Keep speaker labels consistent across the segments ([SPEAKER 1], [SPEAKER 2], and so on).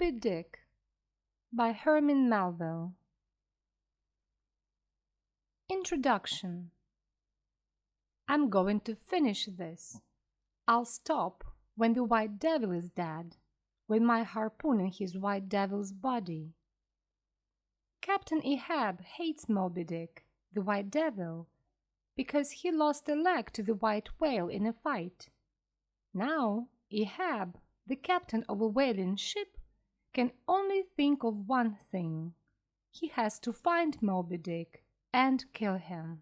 [SPEAKER 1] Moby Dick by Herman Melville. Introduction. I'm going to finish this. I'll stop when the white devil is dead, with my harpoon in his white devil's body. Captain Ahab hates Moby Dick, the white devil, because he lost a leg to the white whale in a fight. Now, Ahab, the captain of a whaling ship, can only think of one thing. He has to find Moby Dick and kill him.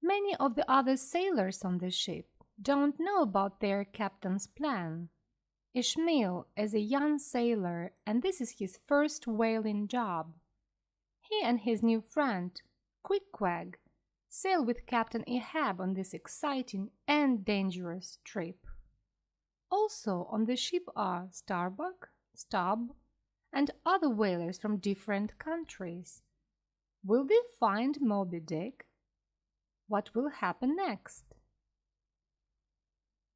[SPEAKER 1] Many of the other sailors on the ship don't know about their captain's plan. Ishmael is a young sailor, and this is his first whaling job. He and his new friend, Quacks, sail with Captain Ahab on this exciting and dangerous trip. Also on the ship are Starbuck, Stubb, and other whalers from different countries. Will they find Moby Dick? What will happen next?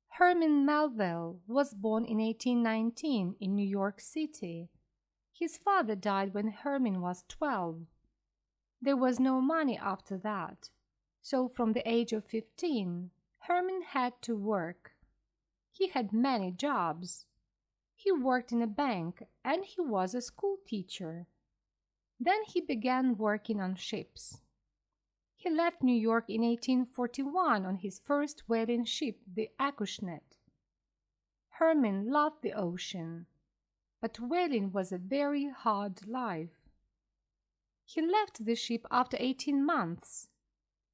[SPEAKER 1] Herman Melville was born in 1819 in New York City. His father died when Herman was 12. There was no money after that, so from the age of 15, Herman had to work. He had many jobs. He worked in a bank and he was a school teacher. Then he began working on ships. He left New York in 1841 on his first whaling ship, the Acushnet. Herman loved the ocean, but whaling was a very hard life. He left the ship after 18 months,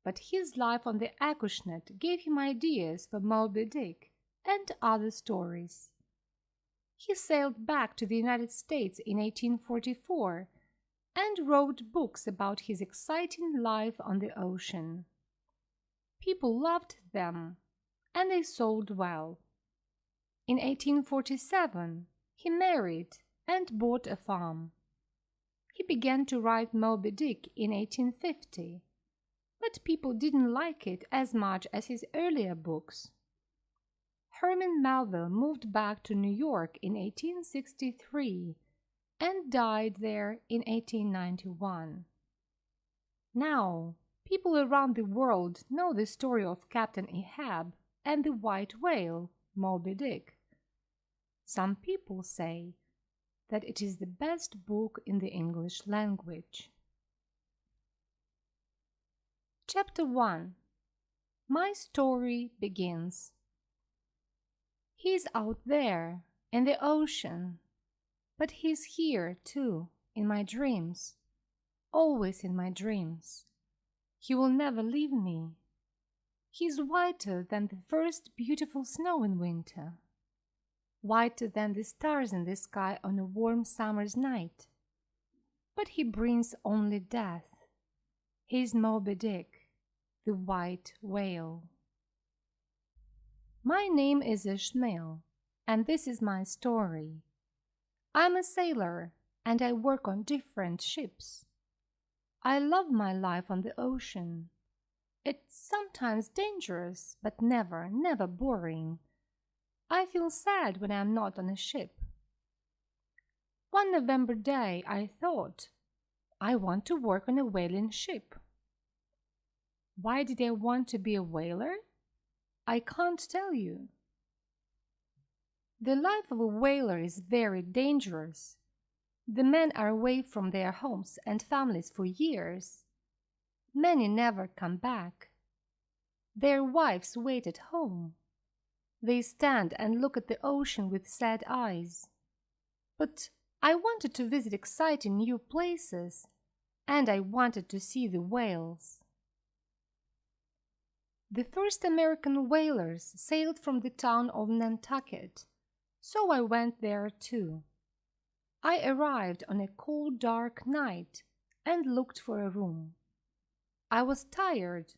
[SPEAKER 1] but his life on the Acushnet gave him ideas for Moby Dick and other stories. He sailed back to the United States in 1844 and wrote books about his exciting life on the ocean. People loved them, and they sold well. In 1847, he married and bought a farm. He began to write Moby Dick in 1850, but people didn't like it as much as his earlier books. Herman Melville moved back to New York in 1863 and died there in 1891. Now, people around the world know the story of Captain Ahab and the white whale, Moby Dick. Some people say that it is the best book in the English language. Chapter 1. My story begins. He's out there in the ocean, but he's here too, in my dreams, always in my dreams. He will never leave me. He's whiter than the first beautiful snow in winter, whiter than the stars in the sky on a warm summer's night. But he brings only death. He's Moby Dick, the white whale. My name is Ishmael, and this is my story. I'm a sailor, and I work on different ships. I love my life on the ocean. It's sometimes dangerous, but never, never boring. I feel sad when I'm not on a ship. One November day, I thought, I want to work on a whaling ship. Why did I want to be a whaler? I can't tell you. The life of a whaler is very dangerous. The men are away from their homes and families for years. Many never come back. Their wives wait at home. They stand and look at the ocean with sad eyes. But I wanted to visit exciting new places, and I wanted to see the whales. The first American whalers sailed from the town of Nantucket, so I went there too. I arrived on a cold, dark night and looked for a room. I was tired,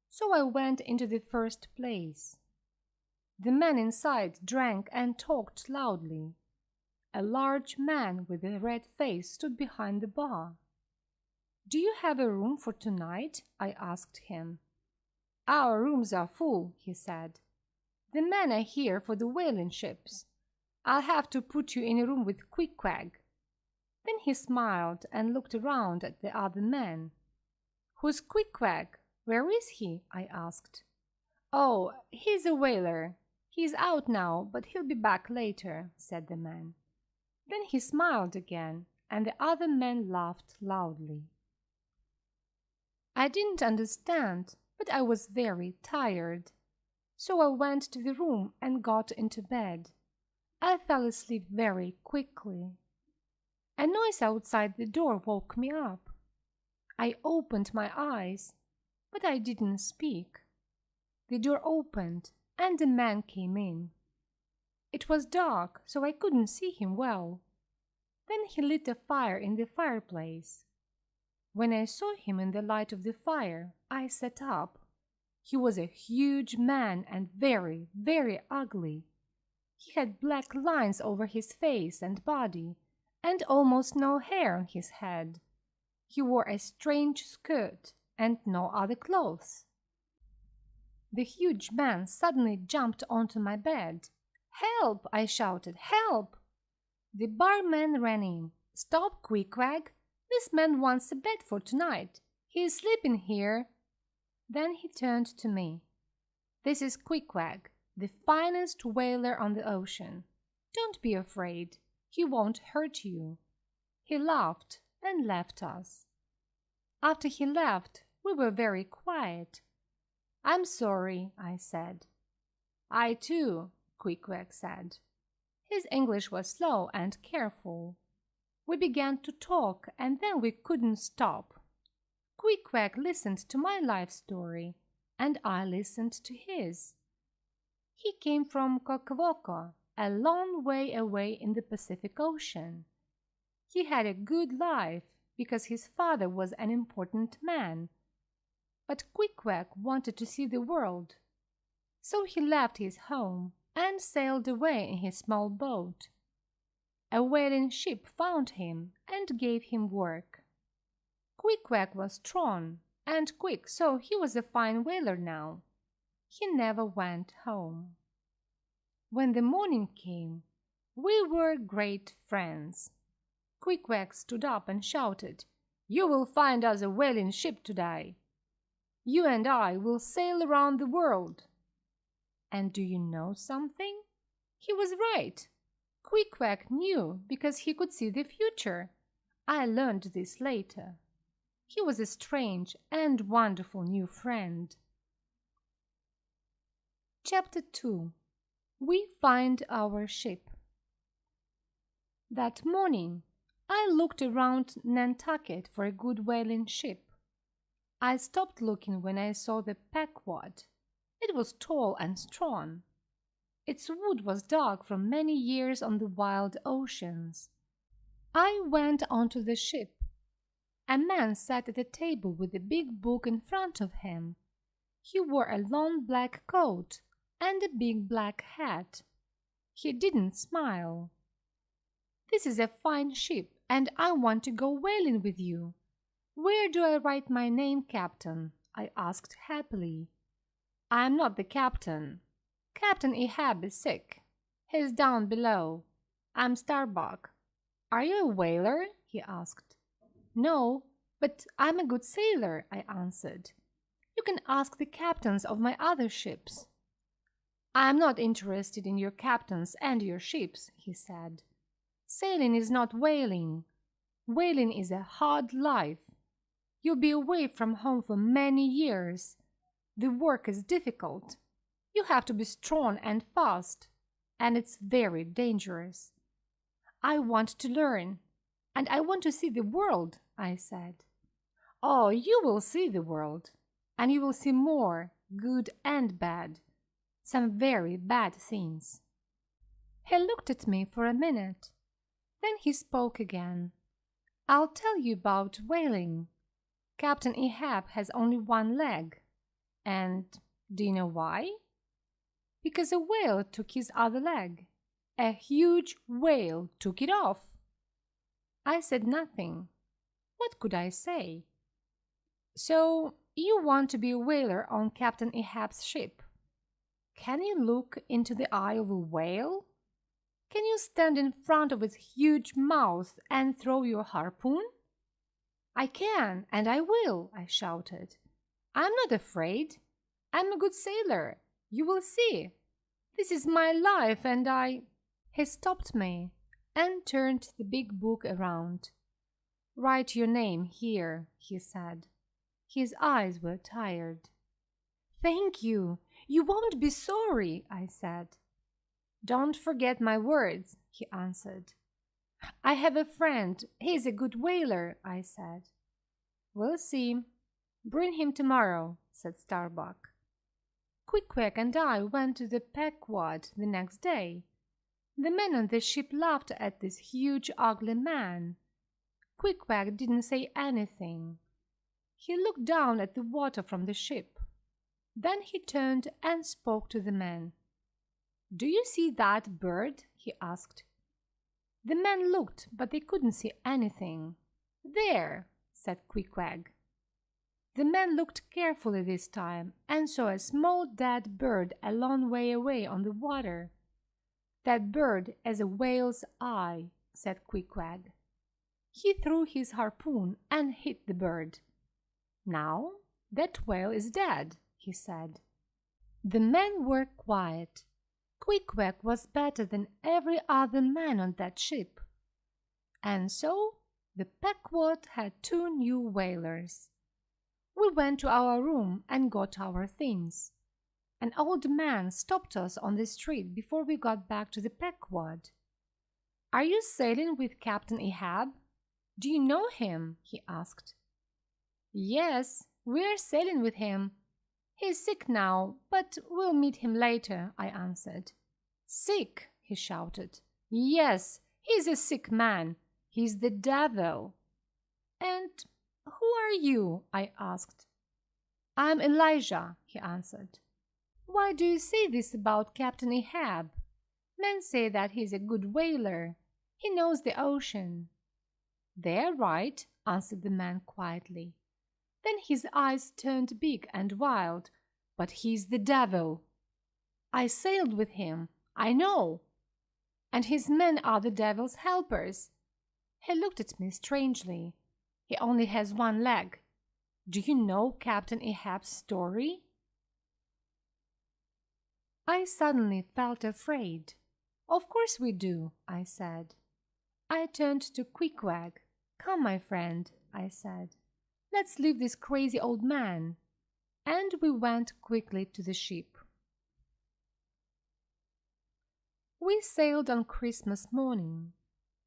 [SPEAKER 1] so I went into the first place. The men inside drank and talked loudly. A large man with a red face stood behind the bar. "Do you have a room for tonight?" I asked him. "Our rooms are full," he said. "The men are here for the whaling ships. I'll have to put you in a room with Quacks." Then he smiled and looked around at the other men. "Who's Quacks? Where is he?" I asked. "Oh, he's a whaler. He's out now, but he'll be back later," said the man. Then he smiled again, and the other men laughed loudly. I didn't understand, but I was very tired. So I went to the room and got into bed. I fell asleep very quickly. A noise outside the door woke me up. I opened my eyes, but I didn't speak. The door opened, and a man came in. It was dark, so I couldn't see him well. Then he lit a fire in the fireplace. When I saw him in the light of the fire, I sat up. He was a huge man and very, very ugly. He had black lines over his face and body, and almost no hair on his head. He wore a strange skirt and no other clothes. The huge man suddenly jumped onto my bed. "Help!" I shouted. "Help!" The barman ran in. "Stop, Quacks! This man wants a bed for tonight. He is sleeping here." Then he turned to me. "This is Quacks, the finest whaler on the ocean. Don't be afraid. He won't hurt you." He laughed and left us. After he left, we were very quiet. "I'm sorry," I said. "I too," Quacks said. His English was slow and careful. We began to talk, and then we couldn't stop. Quacks listened to my life story, and I listened to his. He came from Kokowoko, a long way away in the Pacific Ocean. He had a good life because his father was an important man. But Quacks wanted to see the world. So he left his home and sailed away in his small boat. A whaling ship found him and gave him work. Quacks was strong and quick, so he was a fine whaler now. He never went home. When the morning came, we were great friends. Quacks stood up and shouted, "You will find us a whaling ship today. You and I will sail around the world." And do you know something? He was right. Quacks knew because he could see the future. I learned this later. He was a strange and wonderful new friend. Chapter 2. We Find Our Ship. That morning, I looked around Nantucket for a good whaling ship. I stopped looking when I saw the Pequod. It was tall and strong. Its wood was dark from many years on the wild oceans. I went onto the ship. A man sat at a table with a big book in front of him. He wore a long black coat and a big black hat. He didn't smile. "This is a fine ship, and I want to go whaling with you. Where do I write my name, Captain?" I asked happily. "I'm not the captain. Captain Ahabs is sick. He's down below. I'm Starbuck." "Are you a whaler?" he asked. "No, but I'm a good sailor," I answered. "You can ask the captains of my other ships." "I'm not interested in your captains and your ships," he said. "Sailing is not whaling. Whaling is a hard life. You'll be away from home for many years. The work is difficult. You have to be strong and fast, and it's very dangerous." "I want to learn, and I want to see the world," I said. "Oh, you will see the world, and you will see more, good and bad, some very bad things." He looked at me for a minute. Then he spoke again. "I'll tell you about whaling. Captain Ahabs has only one leg. And do you know why? Because a whale took his other leg. A huge whale took it off." I said nothing. What could I say? "So you want to be a whaler on Captain Ahabs' ship? Can you look into the eye of a whale?" Can you stand in front of its huge mouth and throw your harpoon?" "I can, and I will," I shouted. "I'm not afraid. I'm a good sailor. You will see. This is my life, and I—" He stopped me and turned the big book around. "Write your name here," he said. His eyes were tired. "Thank you. You won't be sorry," I said. "Don't forget my words," he answered. "I have a friend. He's a good whaler," I said. "We'll see. Bring him tomorrow," said Starbuck. Queequeg and I went to the Pequod the next day. The men on the ship laughed at this huge, ugly man. Queequeg didn't say anything. He looked down at the water from the ship. Then he turned and spoke to the men. "Do you see that bird?" he asked. The men looked, but they couldn't see anything. "There," said Queequeg. The men looked carefully this time and saw a small dead bird a long way away on the water. "That bird has a whale's eye," said Queequeg. He threw his harpoon and hit the bird. "Now that whale is dead," he said. The men were quiet. Queequeg was better than every other man on that ship. And so the Pequod had 2 new whalers. We went to our room and got our things. An old man stopped us on the street before we got back to the Pequod. "Are you sailing with Captain Ahab? Do you know him?" he asked. "Yes, we're sailing with him. He's sick now, but we'll meet him later," I answered. "Sick?" he shouted. "Yes, he's a sick man. He's the devil." "And who are you?" I asked. "I'm Elijah," he answered. "Why do you say this about Captain Ahab? Men say that he's a good whaler. He knows the ocean." "They're right," answered the man quietly. Then his eyes turned big and wild. "But he's the devil. I sailed with him, I know. And his men are the devil's helpers." He looked at me strangely. "He only has 1 leg. Do you know Captain Ahab's story?" I suddenly felt afraid. "Of course we do," I said. I turned to Queequeg. "Come, my friend," I said. "Let's leave this crazy old man." And we went quickly to the ship. We sailed on Christmas morning.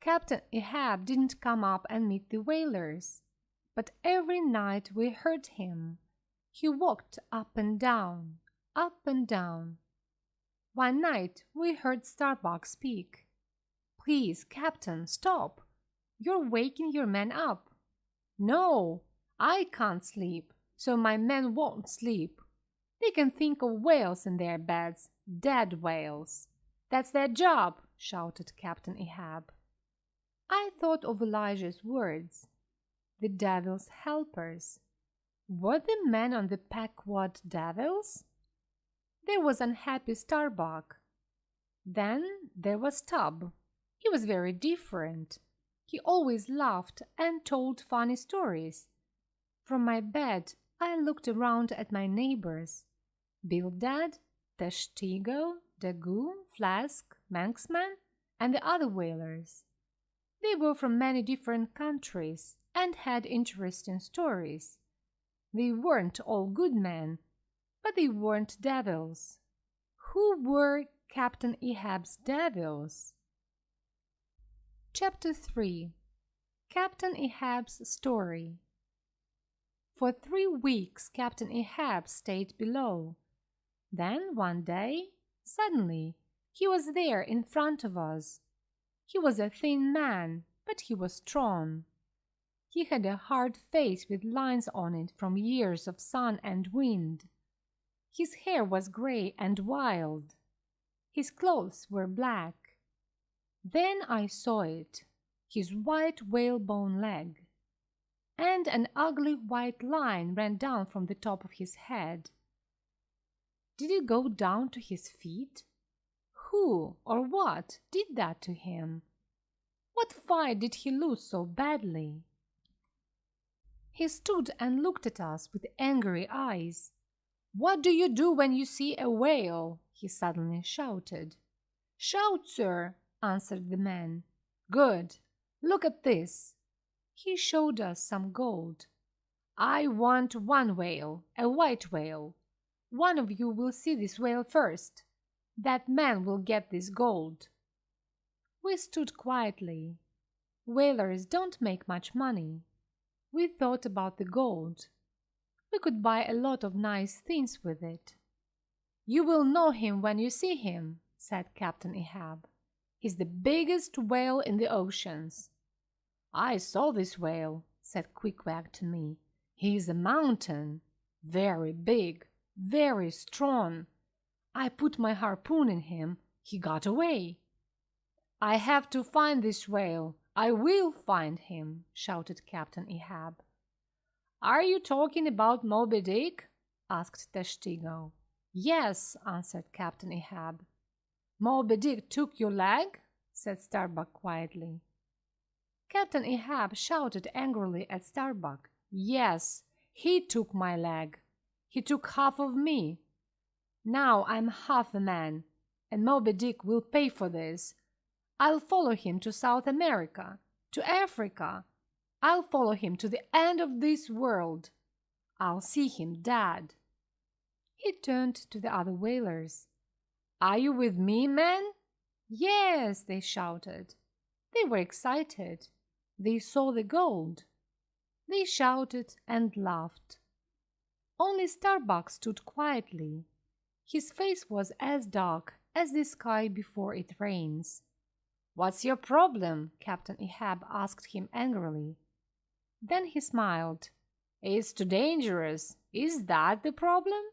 [SPEAKER 1] Captain Ahab didn't come up and meet the whalers, but every night we heard him. He walked up and down, up and down. One night we heard Starbuck speak. "Please, Captain, stop. You're waking your men up." "No, I can't sleep, so my men won't sleep. They can think of whales in their beds, dead whales. That's their job," shouted Captain Ahab. I thought of Elijah's words. The devil's helpers. Were the men on the Pequod devils? There was unhappy Starbuck. Then there was Stubb. He was very different. He always laughed and told funny stories. From my bed, I looked around at my neighbors. Bildad, Tashtego, Dagu, Flask, Manxman, and the other whalers. They were from many different countries and had interesting stories. They weren't all good men, but they weren't devils. Who were Captain Ahab's devils? Chapter 3. Captain Ahab's Story. For 3 weeks Captain Ahab stayed below. Then one day, suddenly, he was there in front of us. He was a thin man, but he was strong. He had a hard face with lines on it from years of sun and wind. His hair was gray and wild. His clothes were black. Then I saw it, his white whalebone leg. And an ugly white line ran down from the top of his head. Did it go down to his feet? Who or what did that to him? What fight did he lose so badly? He stood and looked at us with angry eyes. "What do you do when you see a whale?" he suddenly shouted. "Shout, sir," answered the man. "Good. Look at this." He showed us some gold. "I want one whale, a white whale. One of you will see this whale first. That man will get this gold." We stood quietly. Whalers don't make much money. We thought about the gold. We could buy a lot of nice things with it. "You will know him when you see him," said Captain Ahab. "He's the biggest whale in the oceans." "I saw this whale," said Quacks to me. "He is a mountain, very big, very strong. I put my harpoon in him. He got away." "I have to find this whale. I will find him," shouted Captain Ahab. "Are you talking about Moby Dick?" asked Teshtigo. "Yes," answered Captain Ahab. "Moby Dick took your leg?" said Starbuck quietly. Captain Ahab shouted angrily at Starbuck. "Yes, he took my leg. He took half of me. Now I'm half a man, and Moby Dick will pay for this. I'll follow him to South America, to Africa. I'll follow him to the end of this world. I'll see him dead." He turned to the other whalers. "Are you with me, men?" "Yes," they shouted. They were excited. They saw the gold. They shouted and laughed. Only Starbuck stood quietly. His face was as dark as the sky before it rains. "What's your problem?" Captain Ahab asked him angrily. Then he smiled. "It's too dangerous. Is that the problem?"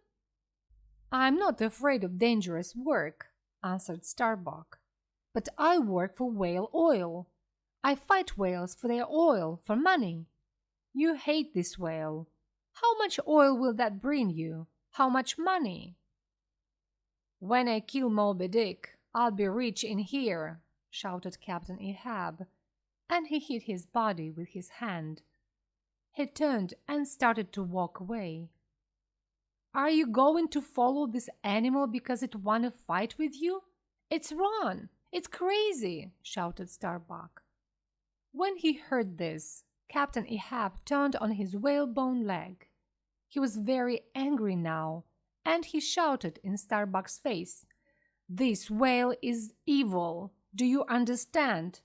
[SPEAKER 1] "I'm not afraid of dangerous work," answered Starbuck. "But I work for whale oil. I fight whales for their oil, for money. You hate this whale. How much oil will that bring you? How much money?" "When I kill Moby Dick, I'll be rich in here," shouted Captain Ahab, and he hit his body with his hand. He turned and started to walk away. "Are you going to follow this animal because it won a fight with you? It's wrong! It's crazy!" shouted Starbuck. When he heard this, Captain Ahab turned on his whalebone leg. He was very angry now, and he shouted in Starbuck's face, "This whale is evil! Do you understand?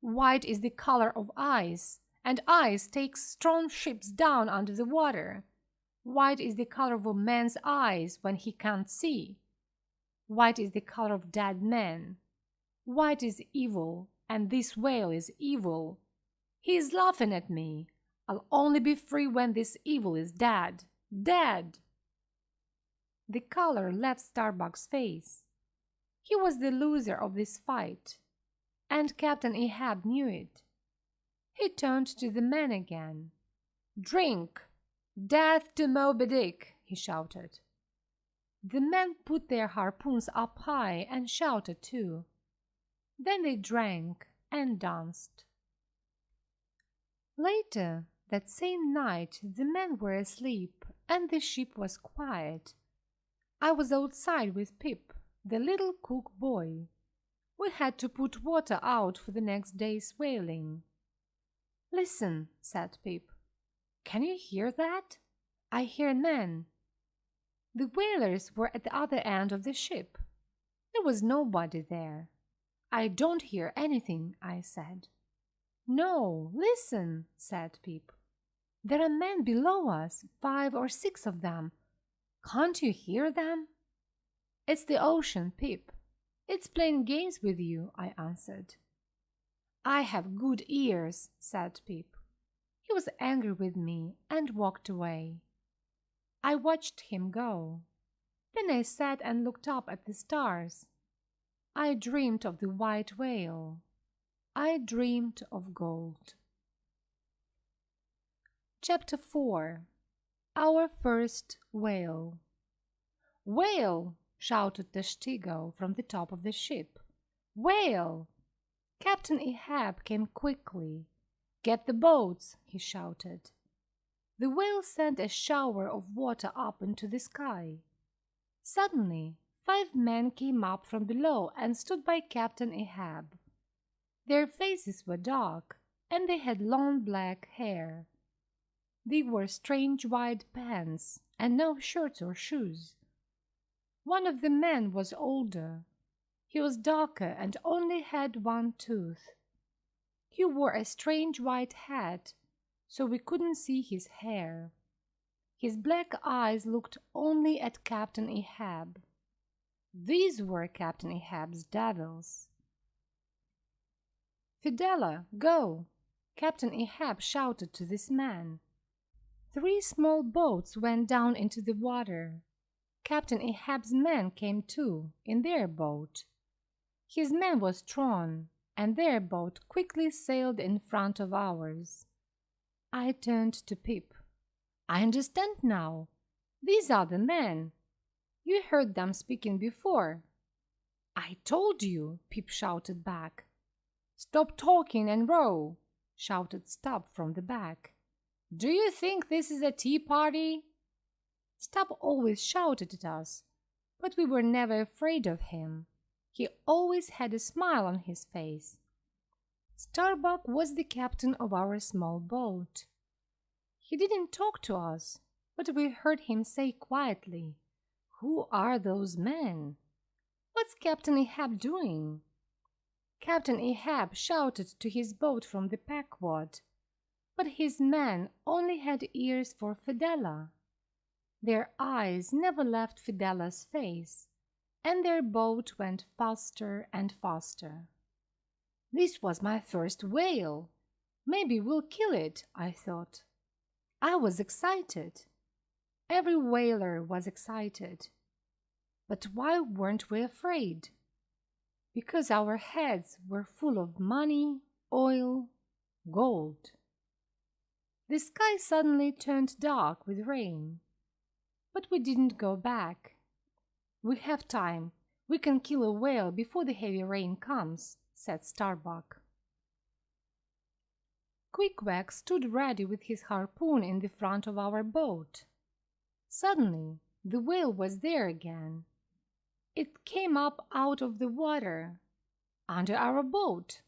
[SPEAKER 1] White is the color of ice, and ice takes strong ships down under the water. White is the color of a man's eyes when he can't see. White is the color of dead men. White is evil, and this whale is evil. He is laughing at me. I'll only be free when this evil is dead. Dead!" The color left Starbuck's face. He was the loser of this fight, and Captain Ahab knew it. He turned to the men again. "Drink! Death to Moby Dick!" he shouted. The men put their harpoons up high and shouted too. Then they drank and danced. Later, that same night, the men were asleep and the ship was quiet. I was outside with Pip, the little cook boy. We had to put water out for the next day's whaling. "Listen," said Pip. "Can you hear that? I hear men." The whalers were at the other end of the ship. There was nobody there. "I don't hear anything," I said. "No, listen," said Pip. "There are men below us, 5 or 6 of them. Can't you hear them?" "It's the ocean, Pip. It's playing games with you," I answered. "I have good ears," said Pip. He was angry with me and walked away. I watched him go. Then I sat and looked up at the stars. I dreamed of the white whale. I dreamed of gold. Chapter 4. Our First Whale. "Whale! shouted Testigo from the top of the ship. "Whale!" Captain Ahab came quickly. "Get the boats!" he shouted. The whale sent a shower of water up into the sky. Suddenly, 5 men came up from below and stood by Captain Ahab. Their faces were dark, and they had long black hair. They wore strange white pants and no shirts or shoes. One of the men was older. He was darker and only had one tooth. He wore a strange white hat, so we couldn't see his hair. His black eyes looked only at Captain Ahab. These were Captain Ahab's devils. "Fidela, go!" Captain Ahab shouted to this man. 3 small boats went down into the water. Captain Ahab's men came too, in their boat. His man was drawn, and their boat quickly sailed in front of ours. I turned to Pip. "I understand now. These are the men. You heard them speaking before." "I told you," Pip shouted back. "Stop talking and row," shouted Stubb from the back. "Do you think this is a tea party?" Stubb always shouted at us, but we were never afraid of him. He always had a smile on his face. Starbuck was the captain of our small boat. He didn't talk to us, but we heard him say quietly, "Who are those men? What's Captain Ahab doing?" Captain Ahab shouted to his boat from the packward, but his men only had ears for Fidela. Their eyes never left Fidela's face, and their boat went faster and faster. This was my first whale. Maybe we'll kill it, I thought. I was excited. Every whaler was excited. But why weren't we afraid? Because our heads were full of money, oil, gold. The sky suddenly turned dark with rain. But we didn't go back. "We have time. We can kill a whale before the heavy rain comes," said Starbuck. Quacks stood ready with his harpoon in the front of our boat. Suddenly, the whale was there again. It came up out of the water, under our boat.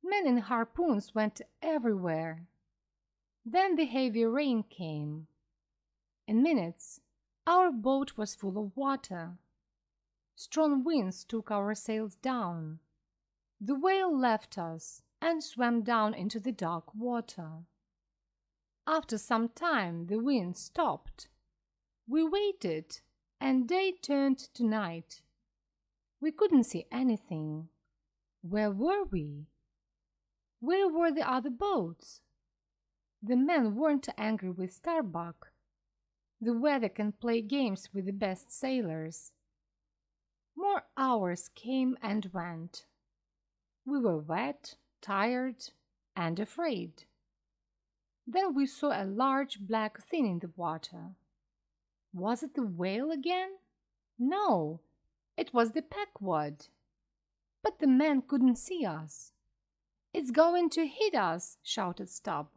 [SPEAKER 1] Men and harpoons went everywhere. Then the heavy rain came. In minutes, our boat was full of water. Strong winds took our sails down. The whale left us and swam down into the dark water. After some time, the wind stopped. We waited, and day turned to night. We couldn't see anything. Where were we? Where were the other boats? The men weren't angry with Starbuck. The weather can play games with the best sailors. More hours came and went. We were wet, tired, and afraid. Then we saw a large black thing in the water. Was it the whale again? No, it was the peckwad. But the men couldn't see us. "It's going to hit us!" shouted Stubb.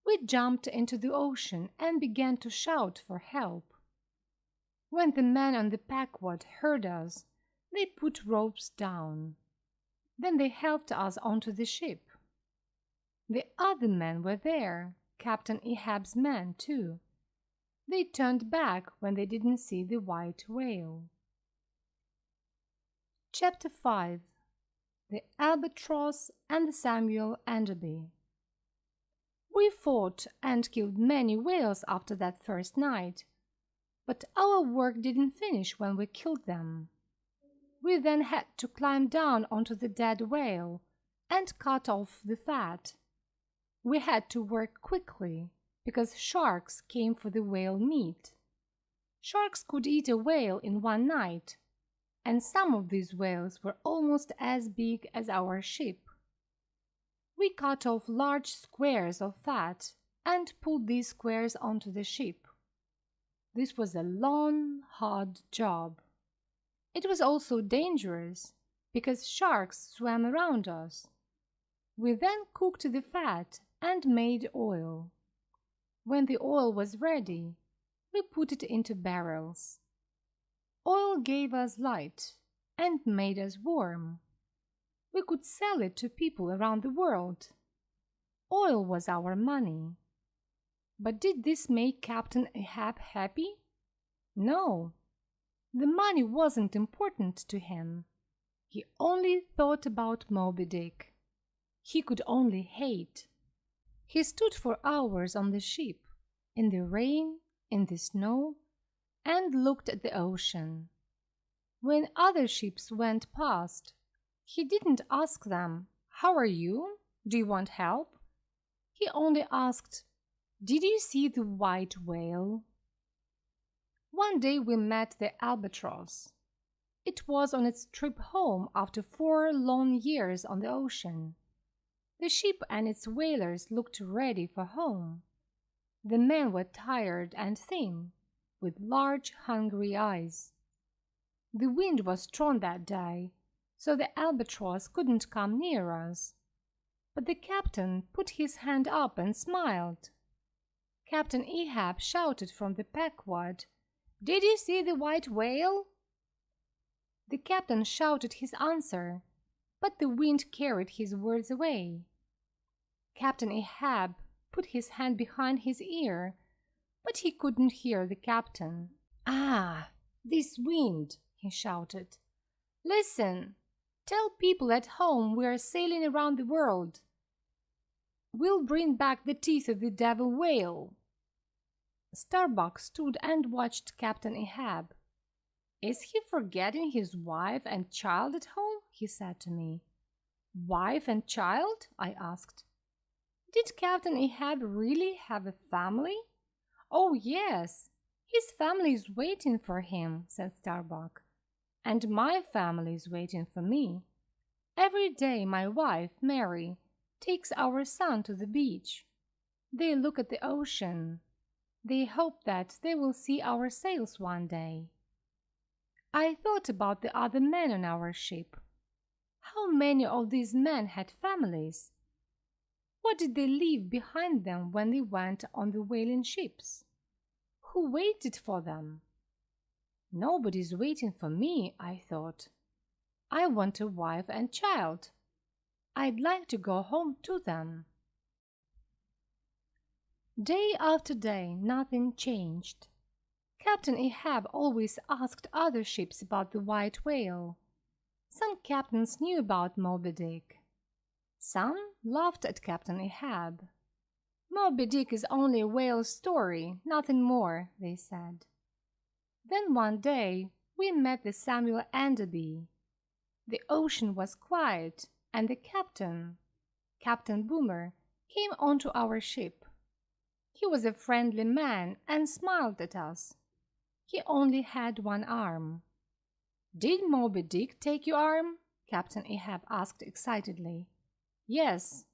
[SPEAKER 1] We jumped into the ocean and began to shout for help. When the men on the packwad heard us, they put ropes down. Then they helped us onto the ship. The other men were there, Captain Ahab's men too. They turned back when they didn't see the white whale. Chapter 5. The Albatross and the Samuel Enderby. We fought and killed many whales after that first night, but our work didn't finish when we killed them. We then had to climb down onto the dead whale and cut off the fat. We had to work quickly because sharks came for the whale meat. Sharks could eat a whale in one night, and some of these whales were almost as big as our ship. We cut off large squares of fat and pulled these squares onto the ship. This was a long, hard job. It was also dangerous because sharks swam around us. We then cooked the fat and made oil. When the oil was ready, we put it into barrels. Oil gave us light and made us warm. We could sell it to people around the world. Oil was our money. But did this make Captain Ahab happy? No. The money wasn't important to him. He only thought about Moby Dick. He could only hate. He stood for hours on the ship, in the rain, in the snow, and looked at the ocean. When other ships went past, he didn't ask them, "How are you? Do you want help?" He only asked, "Did you see the white whale?" One day we met the albatross. It was on its trip home after 4 long years on the ocean. The ship and its whalers looked ready for home. The men were tired and thin, with large, hungry eyes. The wind was strong that day, so the albatross couldn't come near us. But the captain put his hand up and smiled. Captain Ahab shouted from the peckward, "Did you see the white whale?" The captain shouted his answer, but the wind carried his words away. Captain Ahab put his hand behind his ear, but he couldn't hear the captain. "Ah, this wind!" he shouted. "Listen, tell people at home we are sailing around the world. We'll bring back the teeth of the devil whale." Starbuck stood and watched Captain Ahab. "Is he forgetting his wife and child at home?" he said to me. "Wife and child?" I asked. "Did Captain Ahab really have a family?" "Oh, yes. His family is waiting for him," said Starbuck. "And my family is waiting for me. Every day my wife, Mary, takes our son to the beach. They look at the ocean. They hope that they will see our sails one day." I thought about the other men on our ship. How many of these men had families? What did they leave behind them when they went on the whaling ships? Who waited for them? "Nobody's waiting for me," I thought. "I want a wife and child. I'd like to go home to them." Day after day, nothing changed. Captain Ahab always asked other ships about the white whale. Some captains knew about Moby Dick. Some laughed at Captain Ahab. "Moby Dick is only a whale story, nothing more," they said. Then one day we met the Samuel Enderby. The ocean was quiet, and the captain, Captain Boomer, came onto our ship. He was a friendly man and smiled at us. He only had one arm. "Did Moby Dick take your arm?" Captain Ahab asked excitedly. "Yes,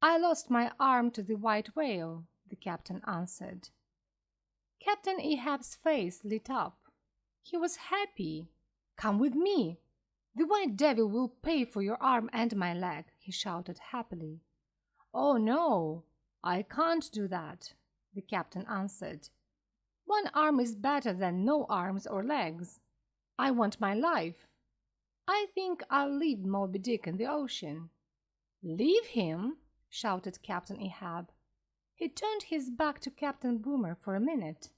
[SPEAKER 1] I lost my arm to the white whale," the captain answered. Captain Ahab's face lit up. He was happy. "Come with me. The white devil will pay for your arm and my leg," he shouted happily. "Oh, no, I can't do that," the captain answered. "One arm is better than no arms or legs. I want my life. I think I'll leave Moby Dick in the ocean." "Leave him?" shouted Captain Ahab. He turned his back to Captain Boomer for a minute.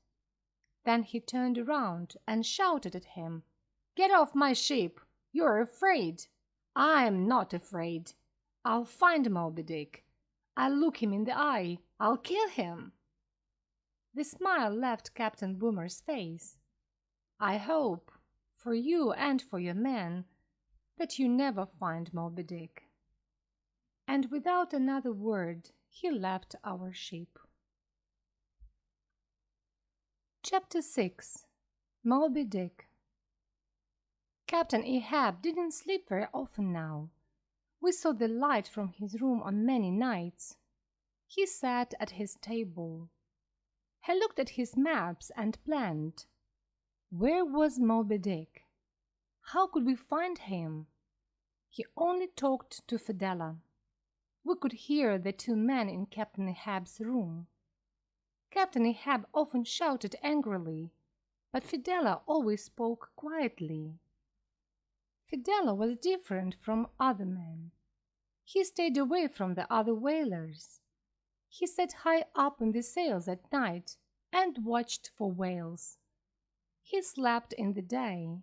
[SPEAKER 1] Then he turned around and shouted at him, "Get off my ship! You're afraid! I'm not afraid. I'll find Moby Dick. I'll look him in the eye. I'll kill him." The smile left Captain Boomer's face. "I hope, for you and for your men, that you never find Moby Dick." And without another word, he left our ship. Chapter 6. Moby Dick. Captain Ahab didn't sleep very often now. We saw the light from his room on many nights. He sat at his table. He looked at his maps and planned. Where was Moby Dick? How could we find him? He only talked to Fidela. We could hear the two men in Captain Ahab's room. Captain Ahab often shouted angrily, but Fidela always spoke quietly. Fidela was different from other men. He stayed away from the other whalers. He sat high up in the sails at night and watched for whales. He slept in the day.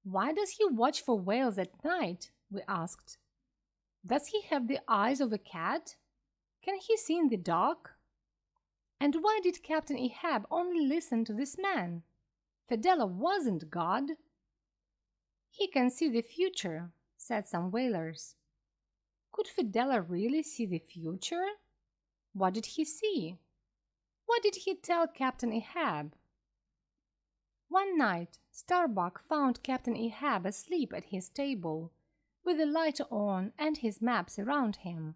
[SPEAKER 1] Why does he watch for whales at night? We asked. Does he have the eyes of a cat? Can he see in the dark? And why did Captain Ahab only listen to this man? Fidela wasn't God. He can see the future, said some whalers. Could Fidela really see the future? What did he see? What did he tell Captain Ahab? One night, Starbuck found Captain Ahab asleep at his table, with the light on and his maps around him.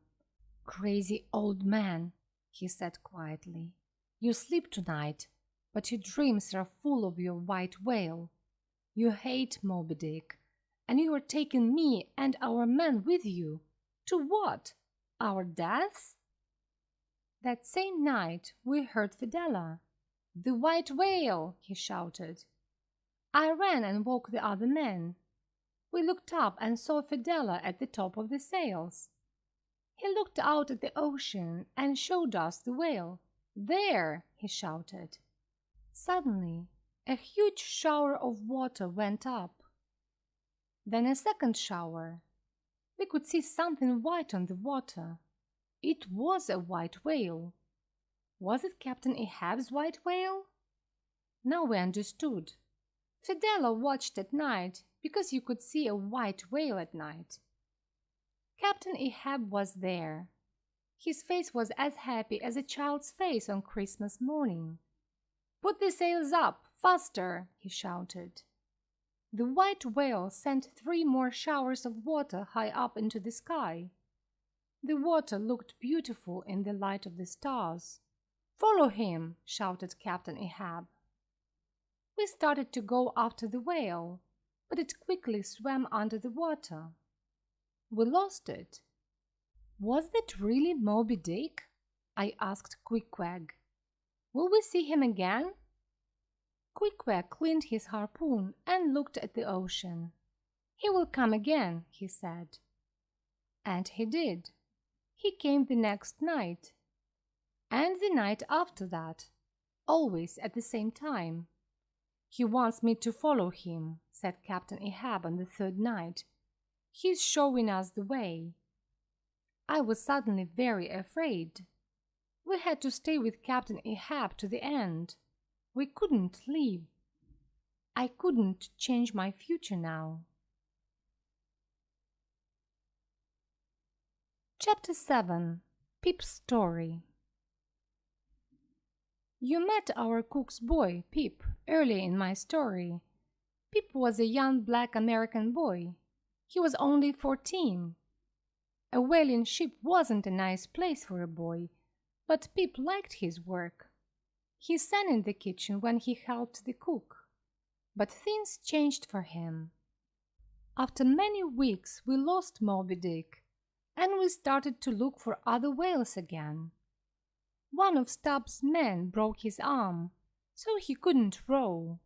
[SPEAKER 1] Crazy old man, he said quietly. You sleep tonight, but your dreams are full of your white whale. You hate Moby Dick, and you are taking me and our men with you. To what? Our deaths? That same night we heard Fidela. The white whale, he shouted. I ran and woke the other men. We looked up and saw Fidela at the top of the sails. He looked out at the ocean and showed us the whale. There, he shouted. Suddenly, a huge shower of water went up. Then a second shower. We could see something white on the water. It was a white whale. Was it Captain Ahab's white whale? Now we understood. Fidela watched at night because you could see a white whale at night. Captain Ahab was there. His face was as happy as a child's face on Christmas morning. Put the sails up, faster, he shouted. The white whale sent 3 more showers of water high up into the sky. The water looked beautiful in the light of the stars. Follow him, shouted Captain Ahab. We started to go after the whale, but it quickly swam under the water. We lost it. Was that really Moby Dick? I asked Quacks. Will we see him again? Quacks cleaned his harpoon and looked at the ocean. He will come again, he said. And he did. He came the next night. And the night after that, always at the same time. He wants me to follow him, said Captain Ahab on the 3rd night. He's showing us the way. I was suddenly very afraid. We had to stay with Captain Ahab to the end. We couldn't leave. I couldn't change my future now. Chapter 7. Pip's Story. You met our cook's boy, Pip, early in my story. Pip was a young black American boy. He was only 14. A whaling ship wasn't a nice place for a boy, but Pip liked his work. He sang in the kitchen when he helped the cook. But things changed for him. After many weeks, we lost Moby Dick, and we started to look for other whales again. One of Stubb's men broke his arm, so he couldn't row.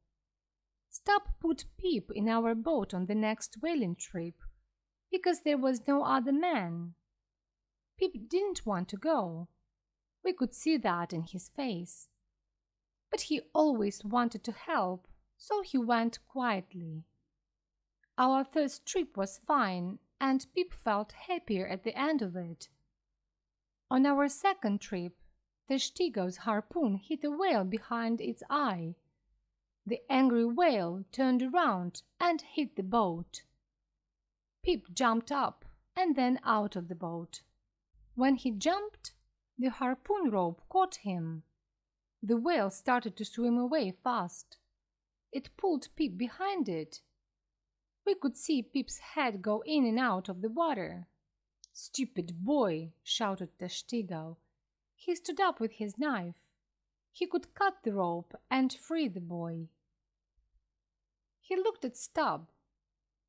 [SPEAKER 1] Stubb put Pip in our boat on the next whaling trip, because there was no other man. Pip didn't want to go. We could see that in his face. But he always wanted to help, so he went quietly. Our first trip was fine, and Pip felt happier at the end of it. On our second trip, the Stego's harpoon hit a whale behind its eye. The angry whale turned around and hit the boat. Pip jumped up and then out of the boat. When he jumped, the harpoon rope caught him. The whale started to swim away fast. It pulled Pip behind it. We could see Pip's head go in and out of the water. "Stupid boy!" shouted the Stego. He stood up with his knife. He could cut the rope and free the boy. He looked at Stubb.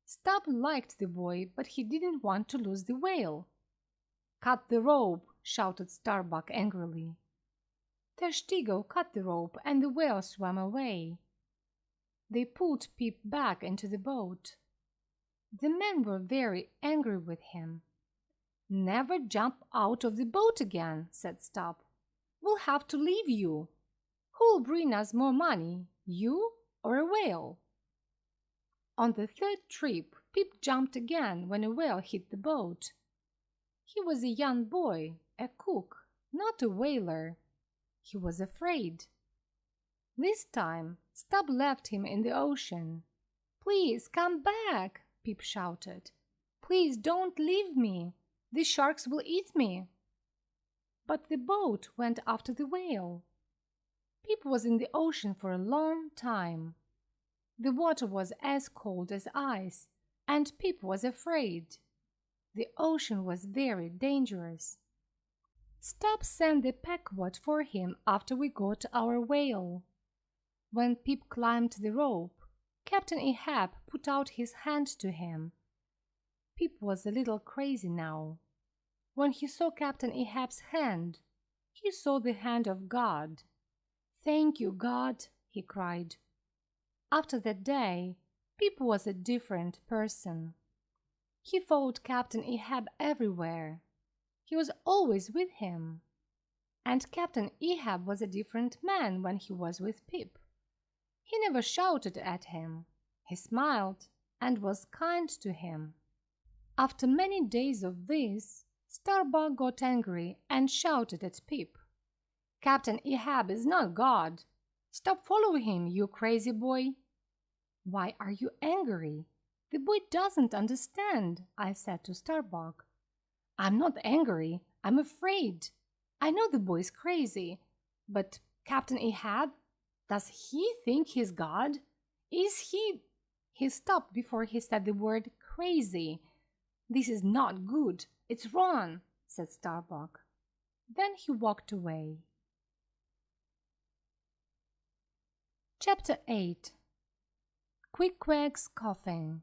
[SPEAKER 1] Stubb liked the boy, but he didn't want to lose the whale. "Cut the rope!" shouted Starbuck angrily. Terstigo cut the rope and the whale swam away. They pulled Pip back into the boat. The men were very angry with him. "Never jump out of the boat again," said Stubb. "We'll have to leave you. Who'll bring us more money, you or a whale?" On the third trip, Pip jumped again when a whale hit the boat. He was a young boy, a cook, not a whaler. He was afraid. This time, Stubb left him in the ocean. "Please come back," Pip shouted. "Please don't leave me. The sharks will eat me." But the boat went after the whale. Pip was in the ocean for a long time. The water was as cold as ice, and Pip was afraid. The ocean was very dangerous. Stubb sent the pequod for him after we got our whale. When Pip climbed the rope, Captain Ahab put out his hand to him. Pip was a little crazy now. When he saw Captain Ahab's hand, he saw the hand of God. "Thank you, God," he cried. After that day, Pip was a different person. He followed Captain Ahab everywhere. He was always with him. And Captain Ahab was a different man when he was with Pip. He never shouted at him. He smiled and was kind to him. After many days of this, Starbuck got angry and shouted at Pip. "Captain Ahab is not God. Stop following him, you crazy boy." "Why are you angry? The boy doesn't understand," I said to Starbuck. "I'm not angry. I'm afraid. I know the boy's crazy. But Captain Ahab, does he think he's God? Is he—" He stopped before he said the word crazy. "This is not good. It's wrong," said Starbuck. Then he walked away. Chapter 8. Quacks coughing.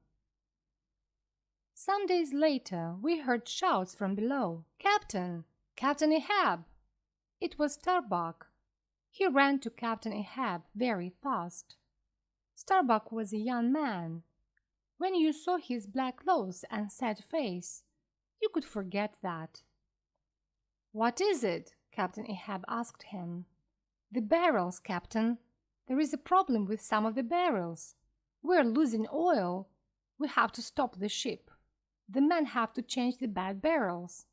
[SPEAKER 1] Some days later, we heard shouts from below. "Captain! Captain Ahab!" It was Starbuck. He ran to Captain Ahab very fast. Starbuck was a young man. When you saw his black clothes and sad face, you could forget that. "What is it?" Captain Ahab asked him. "The barrels, Captain. There is a problem with some of the barrels. We're losing oil. We have to stop the ship. The men have to change the bad barrels."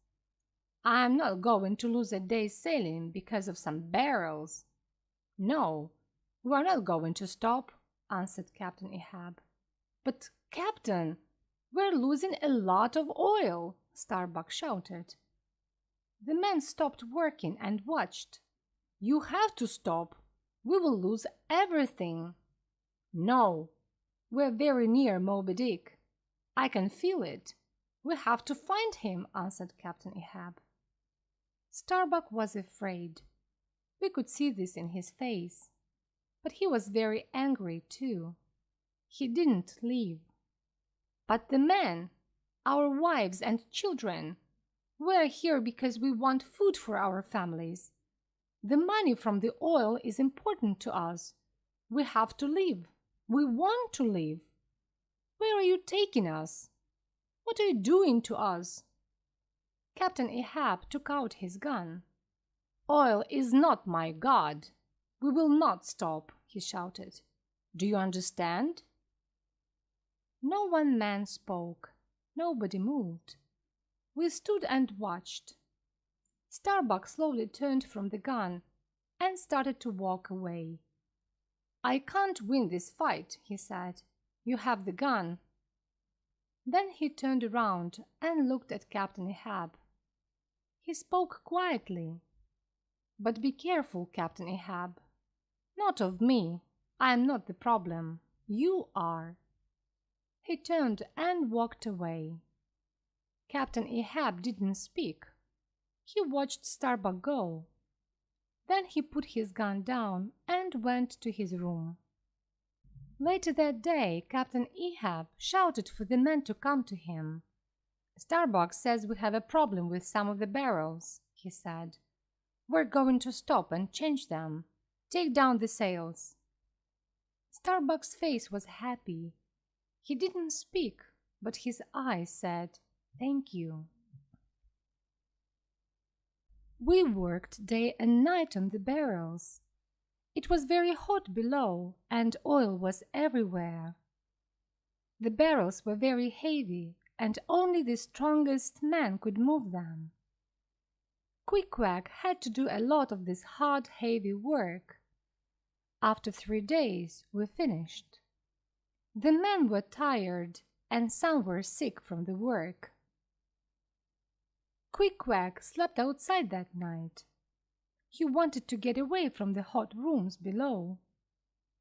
[SPEAKER 1] "I'm not going to lose a day's sailing because of some barrels." "No, we're not going to stop," answered Captain Ahab. "But, Captain, we're losing a lot of oil," Starbuck shouted. The men stopped working and watched. "You have to stop. We will lose everything." "No, we're very near Moby Dick. I can feel it. We have to find him," answered Captain Ahab. Starbuck was afraid. We could see this in his face. But he was very angry too. He didn't leave. "But the men, our wives and children, we're here because we want food for our families. The money from the oil is important to us. We have to live. We want to live. Where are you taking us? What are you doing to us?" Captain Ahab took out his gun. "Oil is not my God. We will not stop," he shouted. "Do you understand?" No one man spoke. Nobody moved. We stood and watched. Starbuck slowly turned from the gun and started to walk away. "I can't win this fight," he said. "You have the gun." Then he turned around and looked at Captain Ahab. He spoke quietly. "But be careful, Captain Ahab. Not of me. I am not the problem. You are." He turned and walked away. Captain Ahab didn't speak. He watched Starbuck go. Then he put his gun down and went to his room. Later that day, Captain Ahab shouted for the men to come to him. "Starbuck says we have a problem with some of the barrels," he said. "We're going to stop and change them. Take down the sails." Starbuck's face was happy. He didn't speak, but his eyes said, "Thank you." We worked day and night on the barrels. It was very hot below, and oil was everywhere. The barrels were very heavy, and only the strongest men could move them. Quack had to do a lot of this hard, heavy work. After 3 days, we finished. The men were tired, and some were sick from the work. Quack slept outside that night. He wanted to get away from the hot rooms below,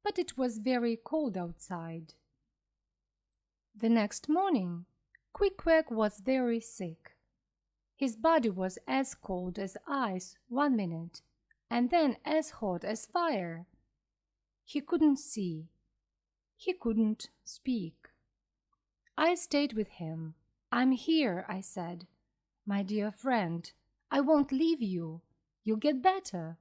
[SPEAKER 1] but it was very cold outside. The next morning, Quack was very sick. His body was as cold as ice 1 minute, and then as hot as fire. He couldn't see. He couldn't speak. I stayed with him. "I'm here," I said. "My dear friend, I won't leave you. You'll get better."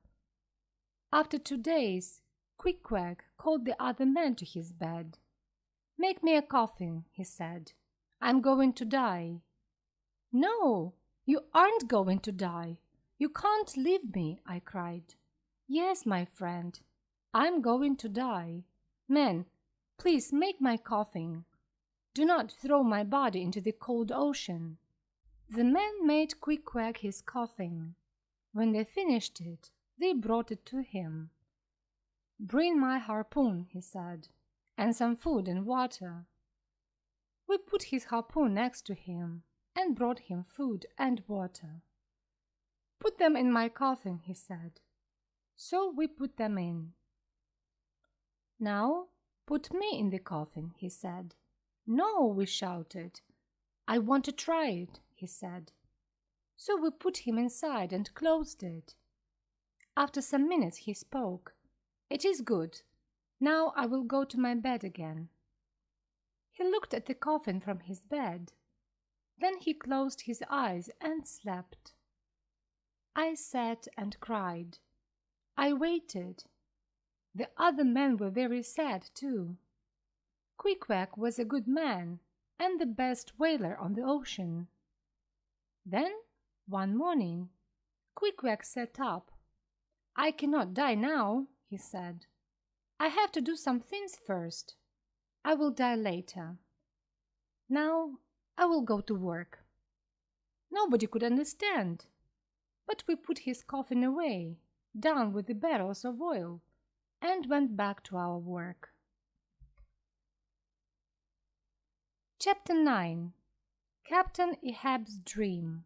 [SPEAKER 1] After 2 days, Quack called the other men to his bed. "Make me a coffin," he said. "I'm going to die." "No, you aren't going to die. You can't leave me," I cried. "Yes, my friend, I'm going to die. Men, please make my coffin. Do not throw my body into the cold ocean." The men made Quack his coffin. When they finished it, they brought it to him. "Bring my harpoon," he said, "and some food and water." We put his harpoon next to him and brought him food and water. "Put them in my coffin," he said. So we put them in. "Now put me in the coffin," he said. "No," we shouted. "I want to try it," he said. So we put him inside and closed it. After some minutes he spoke. "It is good. Now I will go to my bed again." He looked at the coffin from his bed. Then he closed his eyes and slept. I sat and cried. I waited. The other men were very sad too. Quack was a good man and the best whaler on the ocean. Then, one morning, Quack sat up. "I cannot die now," he said. "I have to do some things first. I will die later. Now I will go to work." Nobody could understand, but we put his coffin away, down with the barrels of oil, and went back to our work. Chapter 9. Captain Ahab's Dream.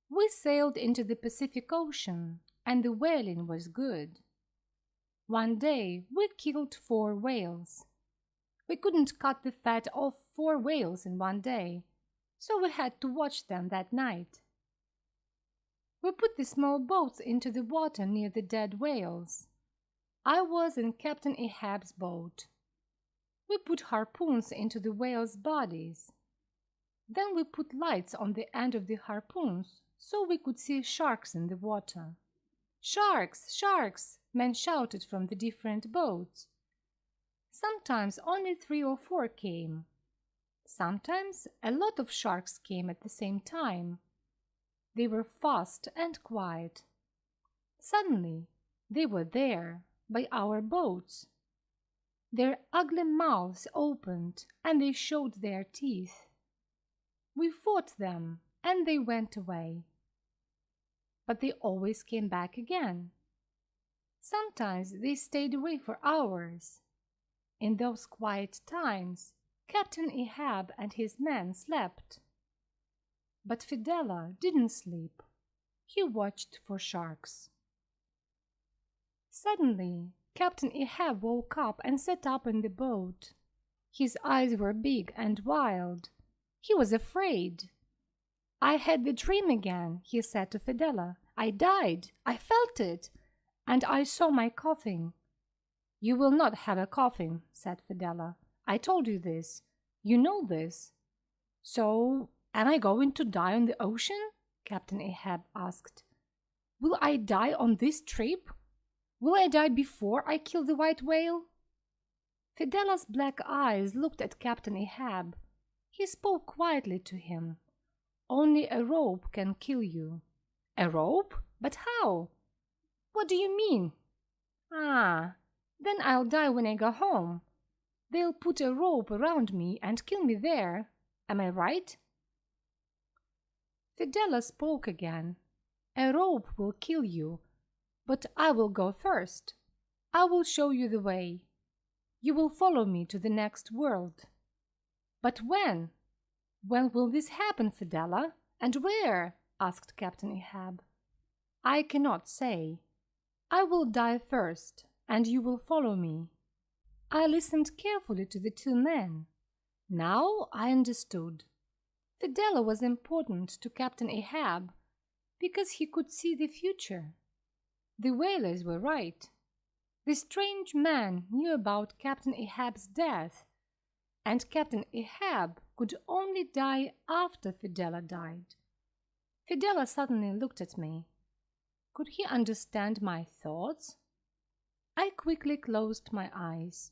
[SPEAKER 1] We sailed into the Pacific Ocean, and the whaling was good. One day we killed 4 whales. We couldn't cut the fat off 4 whales in one day, so we had to watch them that night. We put the small boats into the water near the dead whales. I was in Captain Ahab's boat. We put harpoons into the whales' bodies. Then we put lights on the end of the harpoons so we could see sharks in the water. "Sharks! Sharks!" men shouted from the different boats. Sometimes only 3 or 4 came. Sometimes a lot of sharks came at the same time. They were fast and quiet. Suddenly, they were there, by our boats. Their ugly mouths opened, and they showed their teeth. We fought them, and they went away. But they always came back again. Sometimes they stayed away for hours. In those quiet times, Captain Ahab and his men slept. But Fidela didn't sleep. He watched for sharks. Suddenly, Captain Ahab woke up and sat up in the boat. His eyes were big and wild. He was afraid. "I had the dream again," he said to Fidela. I died. I felt it. And I saw my coffin. You will not have a coffin, said Fidela. I told you this. You know this. So, am I going to die on the ocean? Captain Ahab asked. Will I die on this trip? Will I die before I kill the white whale? Fidela's black eyes looked at Captain Ahab. He spoke quietly to him. Only a rope can kill you. A rope? But how? What do you mean? Ah, then I'll die when I go home. They'll put a rope around me and kill me there. Am I right? Fidela spoke again. A rope will kill you, but I will go first. I will show you the way. You will follow me to the next world. But when? When will this happen, Fidela? And where? Asked Captain Ahab. I cannot say. I will die first, and you will follow me. I listened carefully to the two men. Now I understood. Fidela was important to Captain Ahab because he could see the future. The whalers were right. The strange man knew about Captain Ahab's death, and Captain Ahab could only die after Fidela died. Fidela suddenly looked at me. Could he understand my thoughts? I quickly closed my eyes.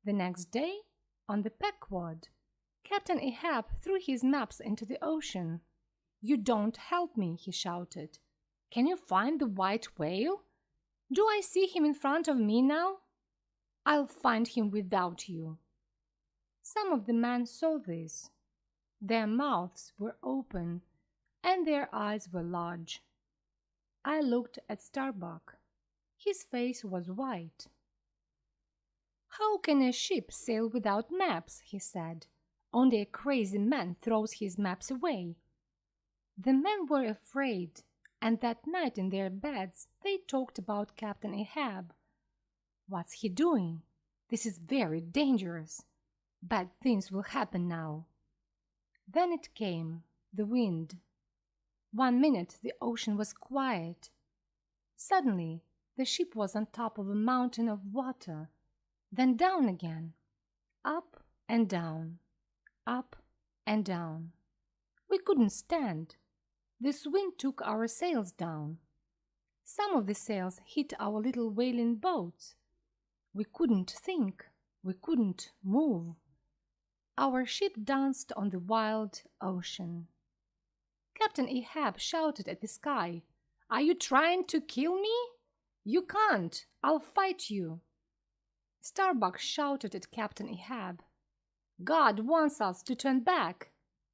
[SPEAKER 1] The next day, on the Pequod, Captain Ahab threw his maps into the ocean. You don't help me, he shouted. Can you find the white whale? Do I see him in front of me now? I'll find him without you. Some of the men saw this. Their mouths were open and their eyes were large. I looked at Starbuck. His face was white. How can a ship sail without maps? He said. Only a crazy man throws his maps away. The men were afraid, and that night in their beds they talked about Captain Ahab. What's he doing? This is very dangerous. Bad things will happen now. Then it came, the wind. 1 minute the ocean was quiet. Suddenly the ship was on top of a mountain of water, then down again, up and down, up and down. We couldn't stand. This wind took our sails down. Some of the sails hit our little whaling boats. We couldn't think. We couldn't move. Our ship danced on the wild ocean. Captain Ahab shouted at the sky, Are you trying to kill me? You can't. I'll fight you. Starbuck shouted at Captain Ahab, God wants us to turn back.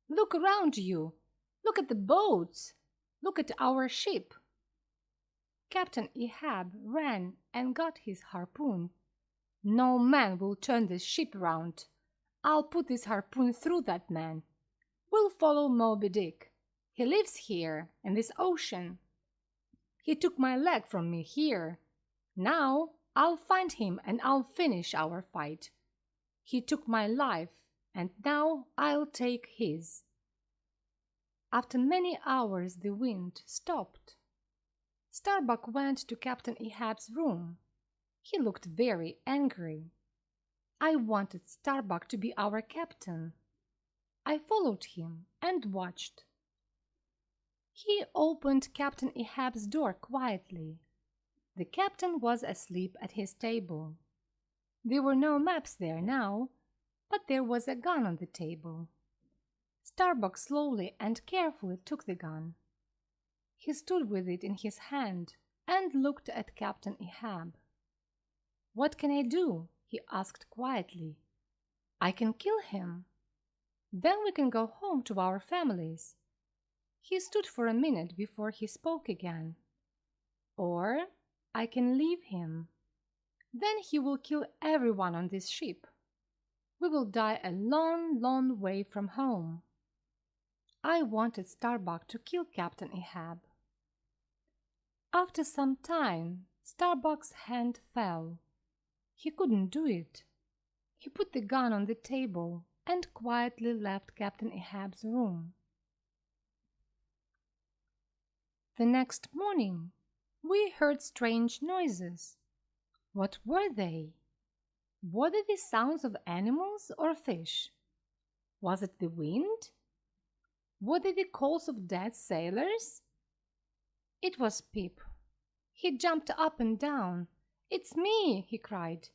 [SPEAKER 1] Look around you. Look at the boats. Look at our ship. Captain Ahab ran and got his harpoon. No man will turn this ship round. I'll put this harpoon through that man. We'll follow Moby Dick. He lives here, in this ocean. He took my leg from me here. Now I'll find him and I'll finish our fight. He took my life, and now I'll take his. After many hours the wind stopped. Starbuck went to Captain Ahab's room. He looked very angry. I wanted Starbuck to be our captain. I followed him and watched. He opened Captain Ahab's door quietly. The captain was asleep at his table. There were no maps there now, but there was a gun on the table. Starbuck slowly and carefully took the gun. He stood with it in his hand and looked at Captain Ahab. What can I do? He asked quietly. I can kill him. Then we can go home to our families. He stood for a minute before he spoke again. Or I can leave him. Then he will kill everyone on this ship. We will die a long, long way from home. I wanted Starbuck to kill Captain Ahab. After some time, Starbuck's hand fell. He couldn't do it. He put the gun on the table and quietly left Captain Ahab's room. The next morning, we heard strange noises. What were they? Were they the sounds of animals or fish? Was it the wind? Were they the calls of dead sailors? It was Pip. He jumped up and down. "It's me!" he cried.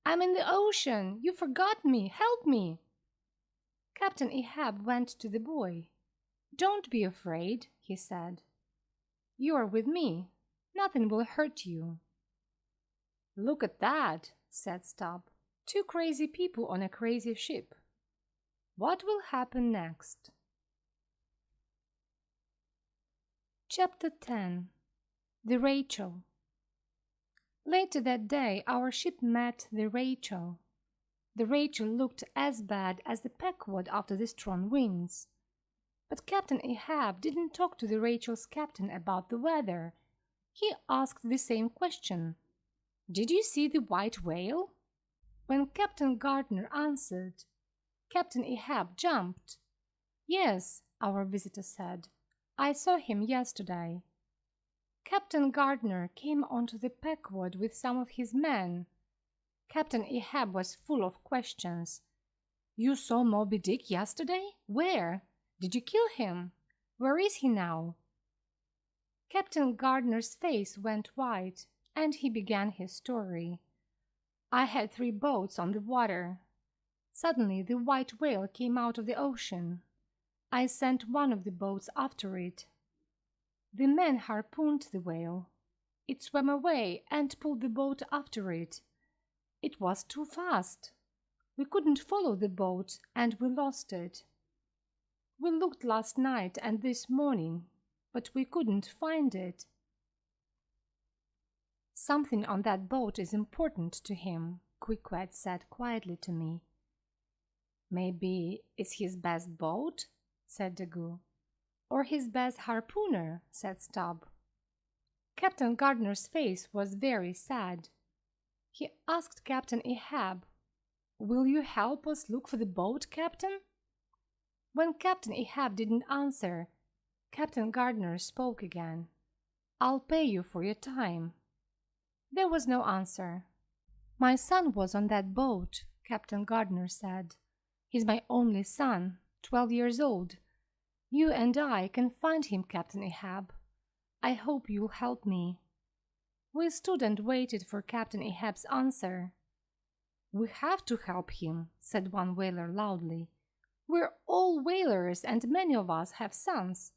[SPEAKER 1] "I'm in the ocean! You forgot me! Help me!" Captain Ahab went to the boy. "Don't be afraid," he said. "You are with me. Nothing will hurt you." "Look at that," said Stubb. "Two crazy people on a crazy ship. What will happen next?" Chapter 10. The Rachel. Later that day, our ship met the Rachel. The Rachel looked as bad as the Pequod after the strong winds. But Captain Ahab didn't talk to the Rachel's captain about the weather. He asked the same question. "Did you see the white whale?" When Captain Gardner answered, Captain Ahab jumped. "Yes," our visitor said, "I saw him yesterday." Captain Gardner came onto the Pequod with some of his men. Captain Ahab was full of questions. "You saw Moby Dick yesterday? Where? Did you kill him? Where is he now?" Captain Gardner's face went white, and he began his story. "I had 3 boats on the water. Suddenly the white whale came out of the ocean. I sent one of the boats after it. The men harpooned the whale. It swam away and pulled the boat after it. It was too fast. We couldn't follow the boat and we lost it. We looked last night and this morning, but we couldn't find it." "Something on that boat is important to him," Quacks said quietly to me. "Maybe it's his best boat," said Daggoo. "Or his best harpooner," said Stubb. Captain Gardner's face was very sad. He asked Captain Ahab, "Will you help us look for the boat, Captain?" When Captain Ahab didn't answer, Captain Gardner spoke again. "I'll pay you for your time." There was no answer. "My son was on that boat," Captain Gardner said. "He's my only son, 12 years old. You and I can find him, Captain Ahab. I hope you'll help me." We stood and waited for Captain Ahab's answer. "We have to help him," said one whaler loudly. "We're all whalers and many of us have sons."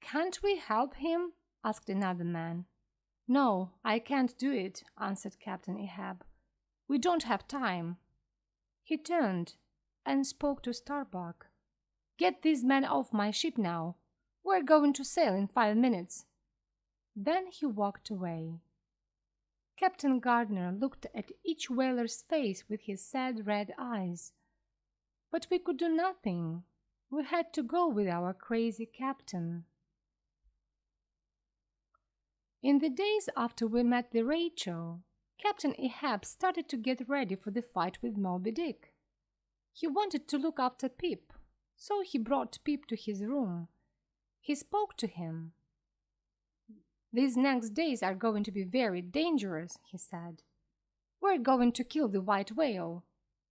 [SPEAKER 1] "Can't we help him?" asked another man. "No, I can't do it," answered Captain Ahab. "We don't have time." He turned and spoke to Starbuck. "Get these men off my ship now. We're going to sail in 5 minutes." Then he walked away. Captain Gardner looked at each whaler's face with his sad red eyes. But we could do nothing. We had to go with our crazy captain. In the days after we met the Rachel, Captain Ahab started to get ready for the fight with Moby Dick. He wanted to look after Pip, so he brought Pip to his room. He spoke to him. "These next days are going to be very dangerous," he said. "We're going to kill the white whale.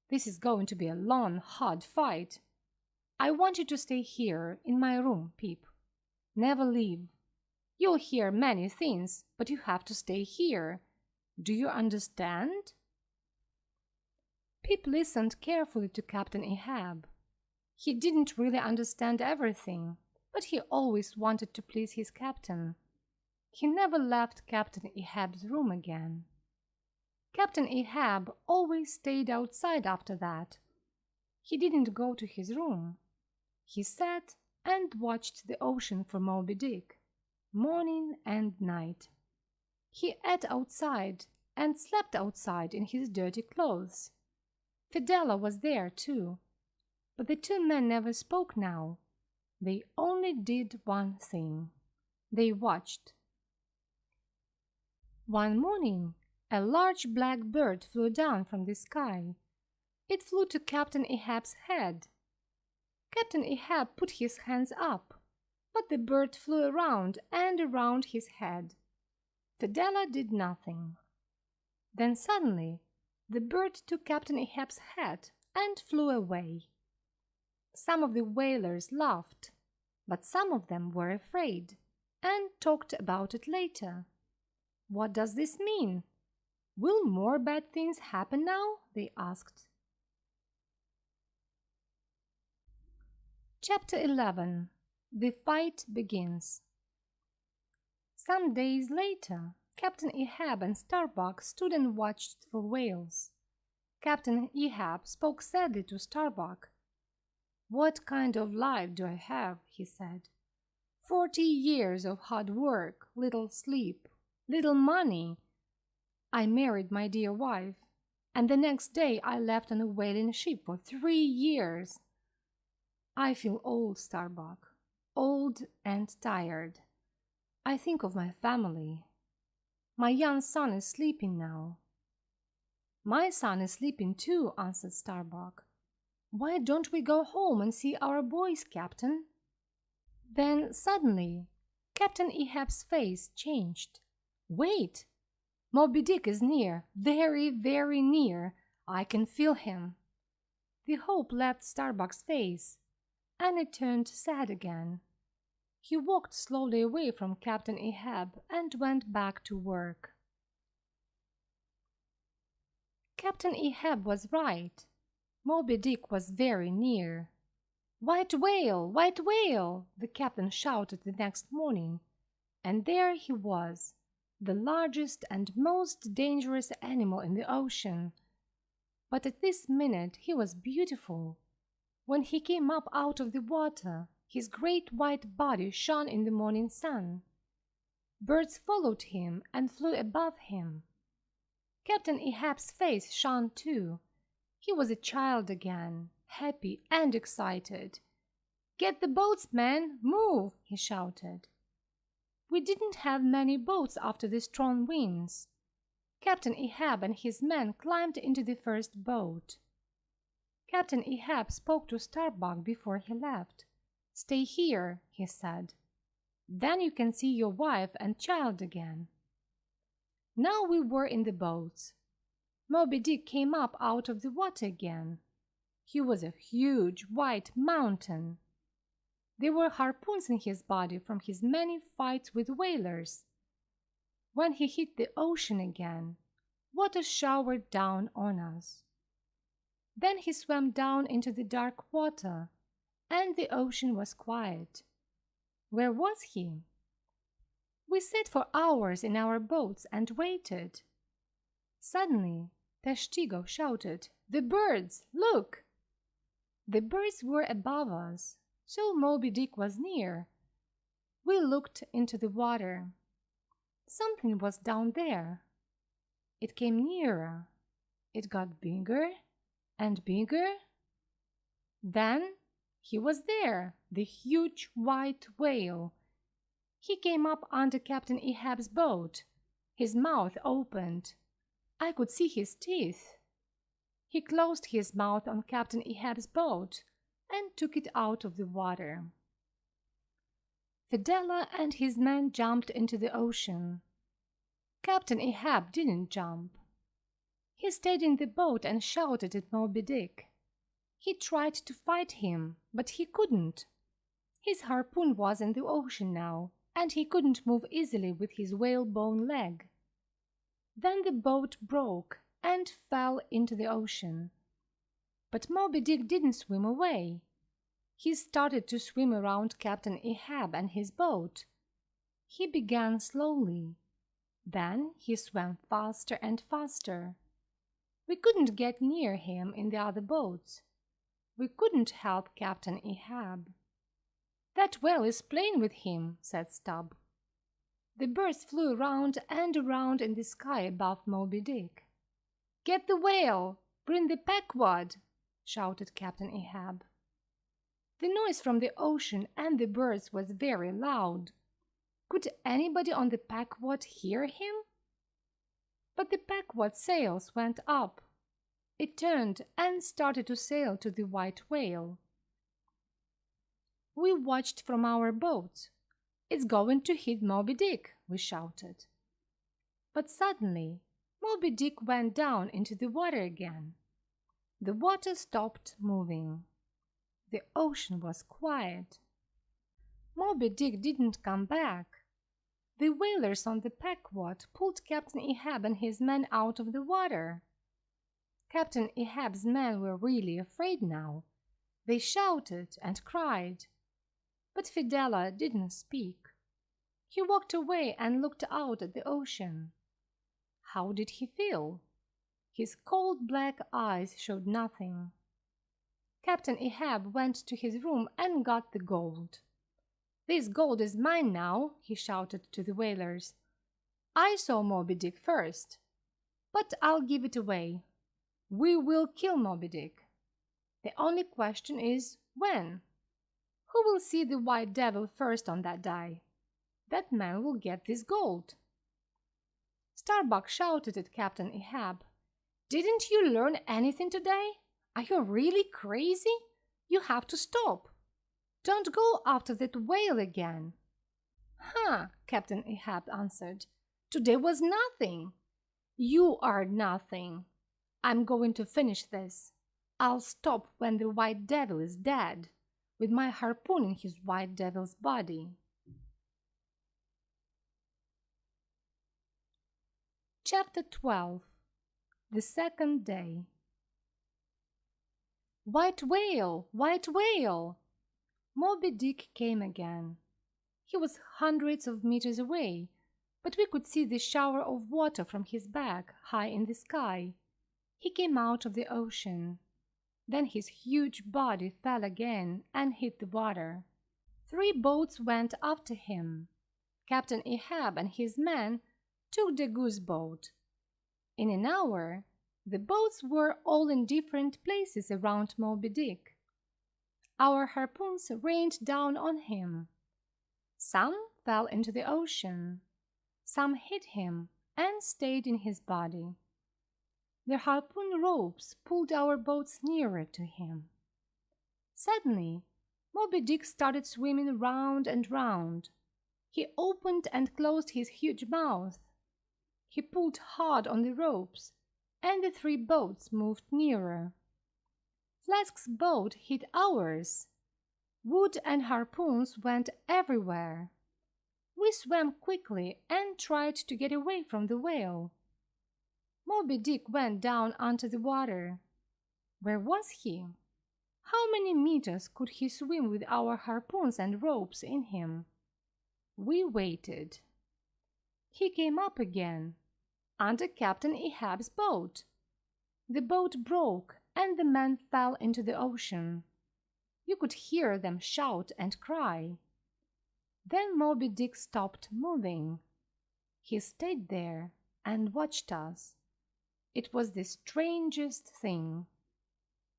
[SPEAKER 1] This is going to be a long, hard fight. I want you to stay here in my room, Pip. Never leave. You'll hear many things, but you have to stay here. Do you understand?" Pip listened carefully to Captain Ahab. He didn't really understand everything, but he always wanted to please his captain. He never left Captain Ahab's room again. Captain Ahab always stayed outside after that. He didn't go to his room. He sat and watched the ocean for Moby Dick, morning and night. He ate outside and slept outside in his dirty clothes. Fidela was there too, but the 2 men never spoke now. They only did one thing. They watched. One morning, a large black bird flew down from the sky. It flew to Captain Ahab's head. Captain Ahab put his hands up, but the bird flew around and around his head. Fidela did nothing. Then suddenly the bird took Captain Ahab's hat and flew away. Some of the whalers laughed, but some of them were afraid and talked about it later. "What does this mean? Will more bad things happen now?" they asked. Chapter 11. The Fight Begins. Some days later, Captain Ahab and Starbuck stood and watched for whales. Captain Ahab spoke sadly to Starbuck. "What kind of life do I have?" he said. 40 years of hard work, little sleep, little money. I married my dear wife, and the next day I left on a whaling ship for 3 years. I feel old, Starbuck, old and tired. I think of my family. My young son is sleeping now." "My son is sleeping too," answered Starbuck. "Why don't we go home and see our boys, Captain?" Then suddenly Captain Ahab's face changed. "Wait! Moby Dick is near, very, very near. I can feel him." The hope left Starbuck's face, and it turned sad again. He walked slowly away from Captain Ahab and went back to work. Captain Ahab was right. Moby Dick was very near. "White whale! White whale!" the captain shouted the next morning, and there he was, the largest and most dangerous animal in the ocean. But at this minute he was beautiful. When he came up out of the water, his great white body shone in the morning sun. Birds followed him and flew above him. Captain Ahab's face shone too. He was a child again, happy and excited. "Get the boats, men! Move!" he shouted. We didn't have many boats after the strong winds. Captain Ahab and his men climbed into the first boat. Captain Ahab spoke to Starbuck before he left. "Stay here," he said. "Then you can see your wife and child again." Now we were in the boats. Moby Dick came up out of the water again. He was a huge white mountain. There were harpoons in his body from his many fights with whalers. When he hit the ocean again, water showered down on us. Then he swam down into the dark water, and the ocean was quiet. Where was he? We sat for hours in our boats and waited. Suddenly, Tashtigo shouted, "The birds! Look!" The birds were above us, so Moby Dick was near. We looked into the water. Something was down there. It came nearer. It got bigger and bigger. Then he was there, the huge white whale. He came up under Captain Ahab's boat. His mouth opened. I could see his teeth. He closed his mouth on Captain Ahab's boat and took it out of the water. Fidela and his men jumped into the ocean. Captain Ahab didn't jump. He stayed in the boat and shouted at Moby Dick. He tried to fight him, but he couldn't. His harpoon was in the ocean now, and he couldn't move easily with his whalebone leg. Then the boat broke and fell into the ocean. But Moby Dick didn't swim away. He started to swim around Captain Ahab and his boat. He began slowly. Then he swam faster and faster. We couldn't get near him in the other boats. We couldn't help Captain Ahab. "That whale is playing with him," said Stubb. The birds flew around and around in the sky above Moby Dick. "Get the whale! Bring the peckwad!" shouted Captain Ahab. The noise from the ocean and the birds was very loud. Could anybody on the peckwad hear him? But the pequod's sails went up. It turned and started to sail to the white whale. We watched from our boat. "It's going to hit Moby Dick," we shouted. But suddenly, Moby Dick went down into the water again. The water stopped moving. The ocean was quiet. Moby Dick didn't come back. The whalers on the Pequod pulled Captain Ahab and his men out of the water. Captain Ahab's men were really afraid now. They shouted and cried. But Fidela didn't speak. He walked away and looked out at the ocean. How did he feel? His cold black eyes showed nothing. Captain Ahab went to his room and got the gold. "This gold is mine now," he shouted to the whalers. "I saw Moby Dick first, but I'll give it away. We will kill Moby Dick. The only question is, when? Who will see the white devil first on that day? That man will get this gold." Starbuck shouted at Captain Ahab, "Didn't you learn anything today? Are you really crazy? You have to stop. Don't go after that whale again." "Huh," Captain Ahab answered. "Today was nothing." "You are nothing. I'm going to finish this. I'll stop when the white devil is dead, with my harpoon in his white devil's body." Chapter 12. The Second Day. "White whale! White whale!" Moby Dick came again. He was hundreds of meters away, but we could see the shower of water from his back high in the sky. He came out of the ocean. Then his huge body fell again and hit the water. 3 boats went after him. Captain Ahab and his men took the goose boat. In an hour, the boats were all in different places around Moby Dick. Our harpoons rained down on him. Some fell into the ocean. Some hit him and stayed in his body. The harpoon ropes pulled our boats nearer to him. Suddenly, Moby Dick started swimming round and round. He opened and closed his huge mouth. He pulled hard on the ropes, and the 3 boats moved nearer. Flask's boat hit ours. Wood and harpoons went everywhere. We swam quickly and tried to get away from the whale. Moby Dick went down under the water. Where was he? How many meters could he swim with our harpoons and ropes in him? We waited. He came up again, under Captain Ahab's boat. The boat broke and the men fell into the ocean. You could hear them shout and cry. Then Moby Dick stopped moving. He stayed there and watched us. It was the strangest thing.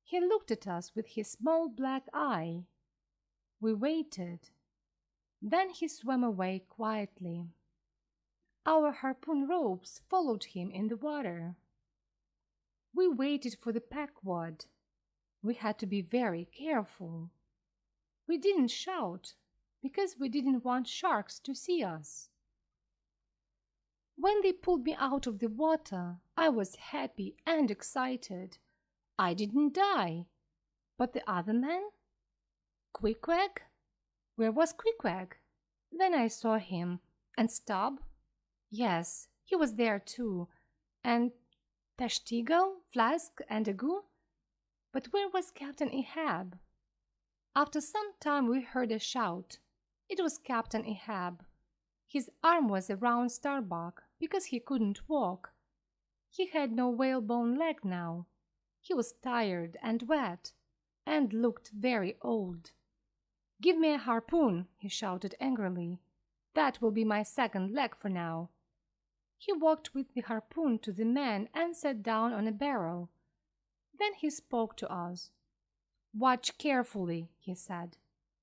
[SPEAKER 1] He looked at us with his small black eye. We waited. Then he swam away quietly. Our harpoon ropes followed him in the water. We waited for the Pequod. We had to be very careful. We didn't shout because we didn't want sharks to see us. When they pulled me out of the water, I was happy and excited. I didn't die. But the other man? Queequeg? Where was Queequeg? Then I saw him. And Stubb? Yes, he was there too. And Tashtigo, Flask, and Agoo? But where was Captain Ahab? After some time we heard a shout. It was Captain Ahab. His arm was around Starbuck because he couldn't walk. He had no whalebone leg now. He was tired and wet, and looked very old. "Give me a harpoon," he shouted angrily. "That will be my second leg for now." He walked with the harpoon to the man and sat down on a barrel. Then he spoke to us. "Watch carefully," he said.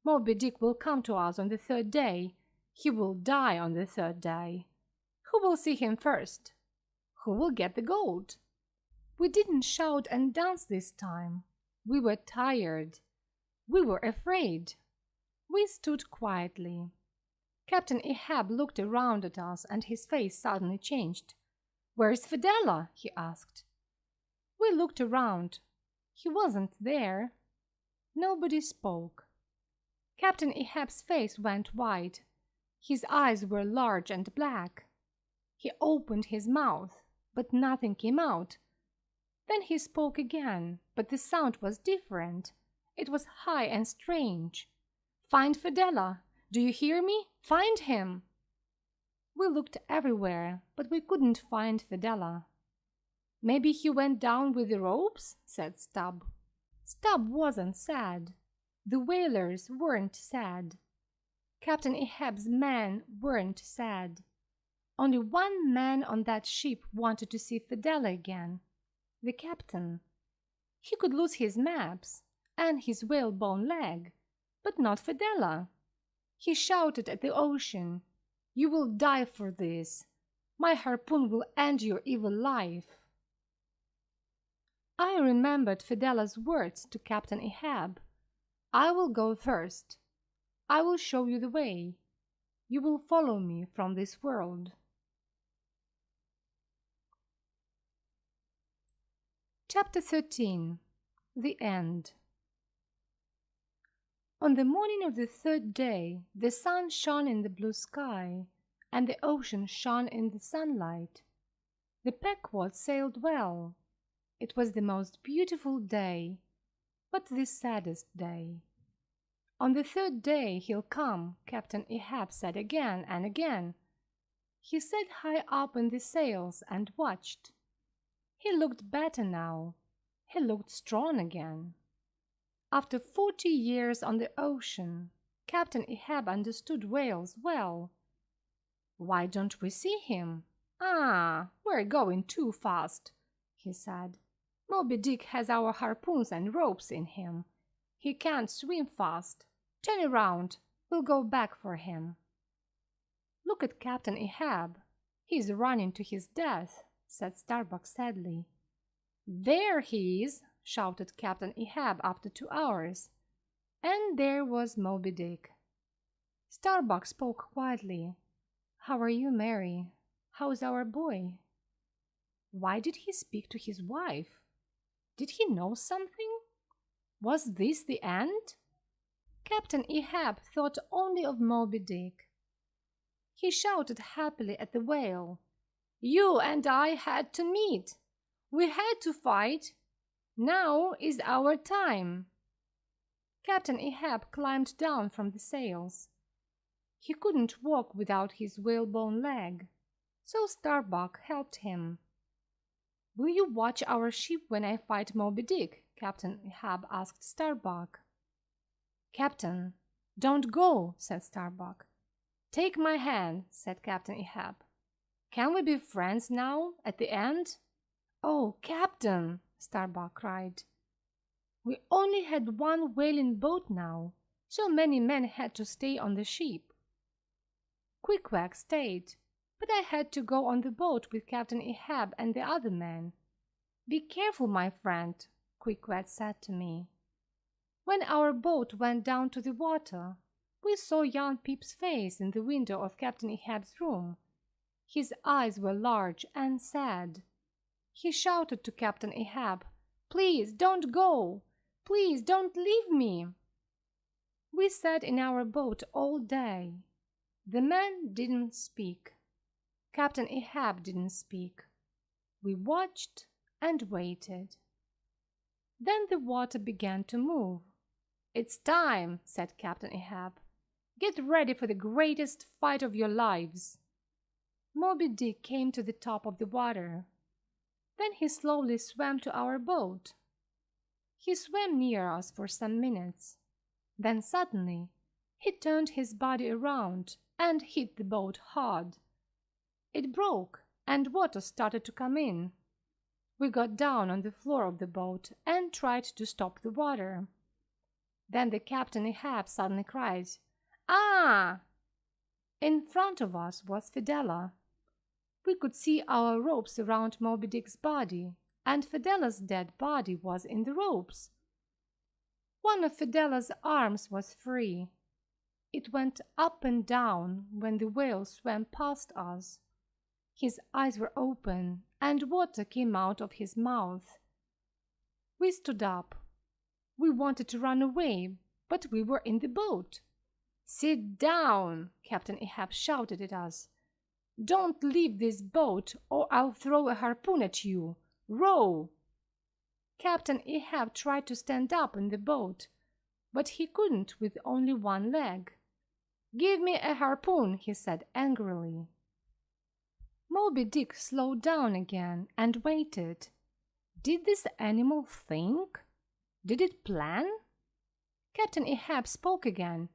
[SPEAKER 1] "Moby Dick will come to us on the 3rd day. He will die on the 3rd day. Who will see him first? Who will get the gold?" We didn't shout and dance this time. We were tired. We were afraid. We stood quietly. Captain Ahab looked around at us and his face suddenly changed. "Where's Fidela?" he asked. We looked around. He wasn't there. Nobody spoke. Captain Ahab's face went white. His eyes were large and black. He opened his mouth, but nothing came out. Then he spoke again, but the sound was different. It was high and strange. "Find Fidela! Do you hear me? Find him!" We looked everywhere, but we couldn't find Fidela. "Maybe he went down with the ropes," said Stubb. Stubb wasn't sad. The whalers weren't sad. Captain Ahab's men weren't sad. Only one man on that ship wanted to see Fidela again. The captain. He could lose his maps and his whalebone leg, but not Fidela. He shouted at the ocean, "You will die for this. My harpoon will end your evil life." I remembered Fidela's words to Captain Ahab. "I will go first. I will show you the way. You will follow me from this world." Chapter 13. The End. On the morning of the third day, the sun shone in the blue sky, and the ocean shone in the sunlight. The Pequod sailed well. It was the most beautiful day, but the saddest day. "On the third day he'll come," Captain Ahab said again and again. He sat high up in the sails and watched. He looked better now. He looked strong again. After 40 years on the ocean, Captain Ahab understood whales well. "Why don't we see him?" We're going too fast," he said. "Moby Dick has our harpoons and ropes in him. He can't swim fast. Turn around. We'll go back for him." "Look at Captain Ahab. He's running to his death," said Starbuck sadly. "There he is!" shouted Captain Ahab after 2 hours. And there was Moby Dick. Starbuck spoke quietly. "How are you, Mary? How's our boy?" Why did he speak to his wife? Did he know something? Was this the end? Captain Ahab thought only of Moby Dick. He shouted happily at the whale. "You and I had to meet. We had to fight. Now is our time." Captain Ahab climbed down from the sails. He couldn't walk without his whalebone leg, so Starbuck helped him. "Will you watch our ship when I fight Moby Dick?" Captain Ahab asked Starbuck. "Captain, don't go," said Starbuck. "Take my hand," said Captain Ahab. "Can we be friends now, at the end?" "Oh, Captain!" Starbuck cried. "We only had one whaling boat now. So many men had to stay on the ship." Quacks stayed, but I had to go on the boat with Captain Ahab and the other men. "Be careful, my friend," Quacks said to me. When our boat went down to the water, we saw young Pip's face in the window of Captain Ahab's room. His eyes were large and sad. He shouted to Captain Ahab, "Please don't go! Please don't leave me!" We sat in our boat all day. The men didn't speak. Captain Ahab didn't speak. We watched and waited. Then the water began to move. "It's time," said Captain Ahab. "Get ready for the greatest fight of your lives." Moby Dick came to the top of the water. Then he slowly swam to our boat. He swam near us for some minutes. Then suddenly he turned his body around and hit the boat hard. It broke and water started to come in. We got down on the floor of the boat and tried to stop the water. Then the Captain Ahab suddenly cried, "Ah!" In front of us was Fidela. We could see our ropes around Moby Dick's body, and Fidela's dead body was in the ropes. One of Fidela's arms was free. It went up and down when the whale swam past us. His eyes were open, and water came out of his mouth. We stood up. We wanted to run away, but we were in the boat. "Sit down!" Captain Ahab shouted at us. "Don't leave this boat, or I'll throw a harpoon at you. Row!" Captain Ahab tried to stand up in the boat, but he couldn't with only one leg. "Give me a harpoon," he said angrily. Moby Dick slowed down again and waited. Did this animal think? Did it plan? Captain Ahab spoke again.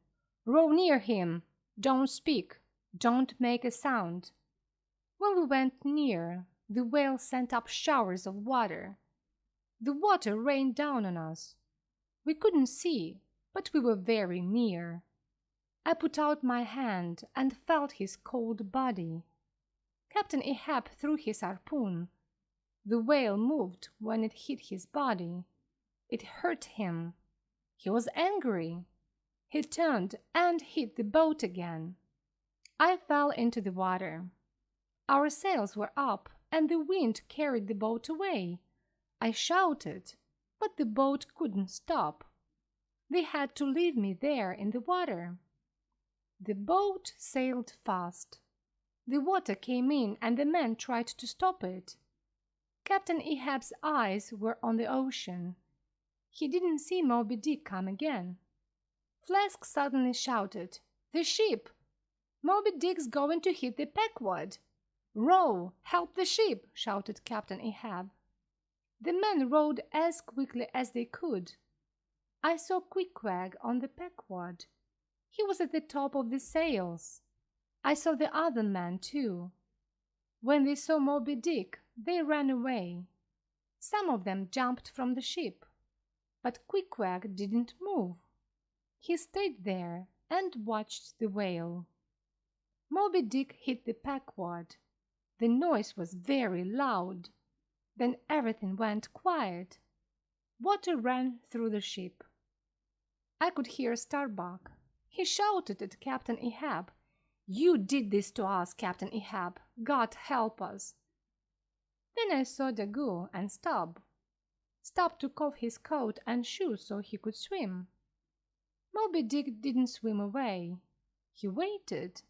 [SPEAKER 1] "Row near him. Don't speak. Don't make a sound." When we went near, the whale sent up showers of water. The water rained down on us. We couldn't see, but we were very near. I put out my hand and felt his cold body. Captain Ahab threw his harpoon. The whale moved when it hit his body. It hurt him. He was angry. He turned and hit the boat again. I fell into the water. Our sails were up, and the wind carried the boat away. I shouted, but the boat couldn't stop. They had to leave me there in the water. The boat sailed fast. The water came in, and the men tried to stop it. Captain Ahab's eyes were on the ocean. He didn't see Moby Dick come again. Flask suddenly shouted, "The ship! Moby Dick's going to hit the Pequod!" "Row! Help the ship!" shouted Captain Ahab. The men rowed as quickly as they could. I saw Quacks on the Pequod. He was at the top of the sails. I saw the other men, too. When they saw Moby Dick, they ran away. Some of them jumped from the ship, but Quacks didn't move. He stayed there and watched the whale. Moby Dick hit the Pequod. The noise was very loud. Then everything went quiet. Water ran through the ship. I could hear Starbuck. He shouted at Captain Ahab, "You did this to us, Captain Ahab. God help us." Then I saw Daggoo and Stubb. Stubb took off his coat and shoes so he could swim. Moby Dick didn't swim away. He waited.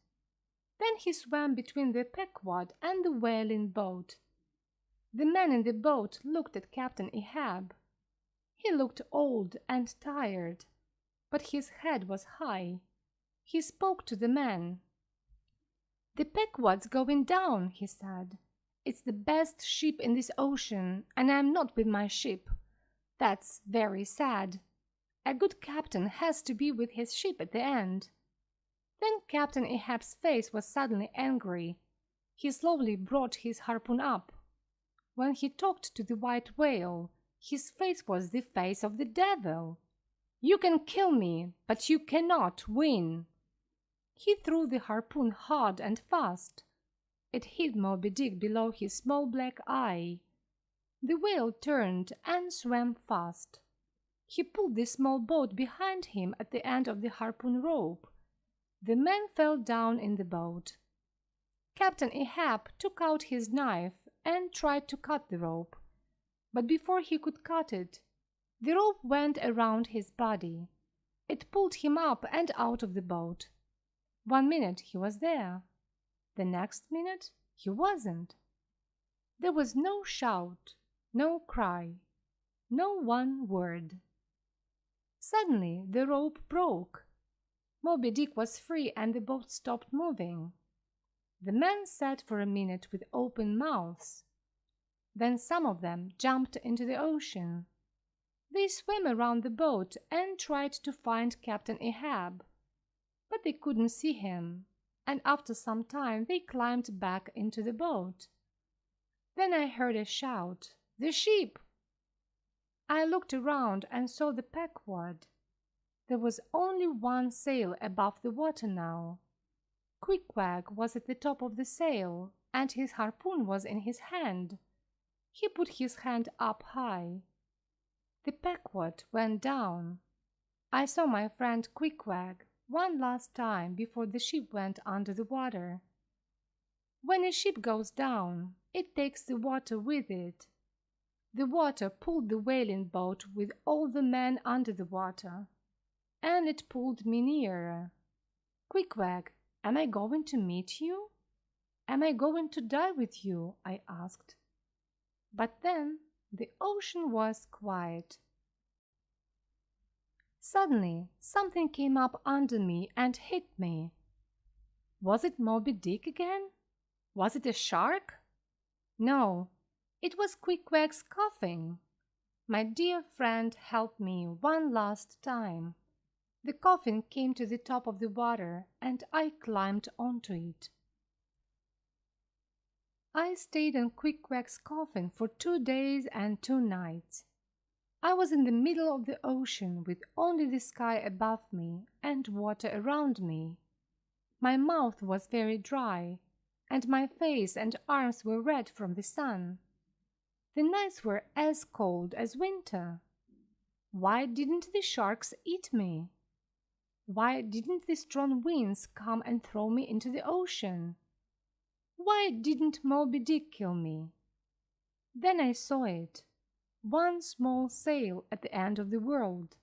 [SPEAKER 1] Then he swam between the Pequod and the whaling boat. The man in the boat looked at Captain Ahab. He looked old and tired, but his head was high. He spoke to the man. "The Pequod's going down," he said. "It's the best ship in this ocean, and I'm not with my ship. That's very sad. A good captain has to be with his ship at the end." Then Captain Ahab's face was suddenly angry. He slowly brought his harpoon up. When he talked to the white whale, his face was the face of the devil. "You can kill me, but you cannot win." He threw the harpoon hard and fast. It hit Moby Dick below his small black eye. The whale turned and swam fast. He pulled the small boat behind him at the end of the harpoon rope. The man fell down in the boat. Captain Ahab took out his knife and tried to cut the rope, but before he could cut it, the rope went around his body. It pulled him up and out of the boat. 1 minute he was there. The next minute he wasn't. There was no shout, no cry, no one word. Suddenly the rope broke. Moby Dick was free and the boat stopped moving. The men sat for a minute with open mouths. Then some of them jumped into the ocean. They swam around the boat and tried to find Captain Ahab, but they couldn't see him, and after some time they climbed back into the boat. Then I heard a shout, "The ship!" I looked around and saw the Pequod. There was only one sail above the water now. Quacks was at the top of the sail, and his harpoon was in his hand. He put his hand up high. The Pequod went down. I saw my friend Quacks one last time before the ship went under the water. When a ship goes down, it takes the water with it. The water pulled the whaling boat with all the men under the water, and it pulled me nearer. Quick-Quack, am I going to meet you? Am I going to die with you? I asked. But then the ocean was quiet. Suddenly, something came up under me and hit me. Was it Moby Dick again? Was it a shark? No, it was Quick-Quack's coughing. My dear friend helped me one last time. The coffin came to the top of the water, and I climbed onto it. I stayed on Quick-Quack's coffin for 2 days and 2 nights. I was in the middle of the ocean with only the sky above me and water around me. My mouth was very dry, and my face and arms were red from the sun. The nights were as cold as winter. Why didn't the sharks eat me? Why didn't the strong winds come and throw me into the ocean? Why didn't Moby Dick kill me? Then I saw it, one small sail at the end of the world.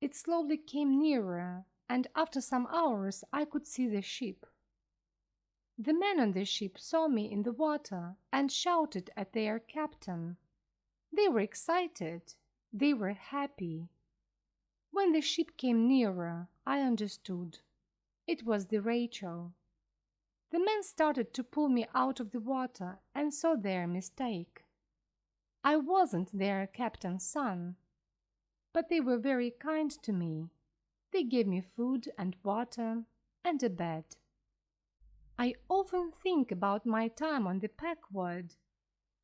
[SPEAKER 1] It slowly came nearer, and after some hours I could see the ship. The men on the ship saw me in the water and shouted at their captain. They were excited. They were happy. When the ship came nearer, I understood. It was the Rachel. The men started to pull me out of the water and saw their mistake. I wasn't their captain's son, but they were very kind to me. They gave me food and water and a bed. I often think about my time on the Packwood.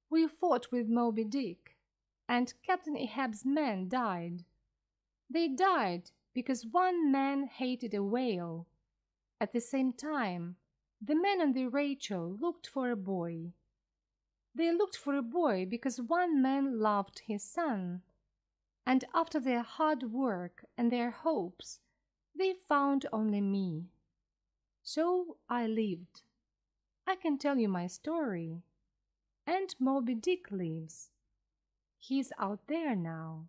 [SPEAKER 1] We fought with Moby Dick, and Captain Ahab's men died. They died because one man hated a whale. At the same time, the men on the Rachel looked for a boy. They looked for a boy because one man loved his son. And after their hard work and their hopes, they found only me. So I lived. I can tell you my story. And Moby Dick lives. He's out there now.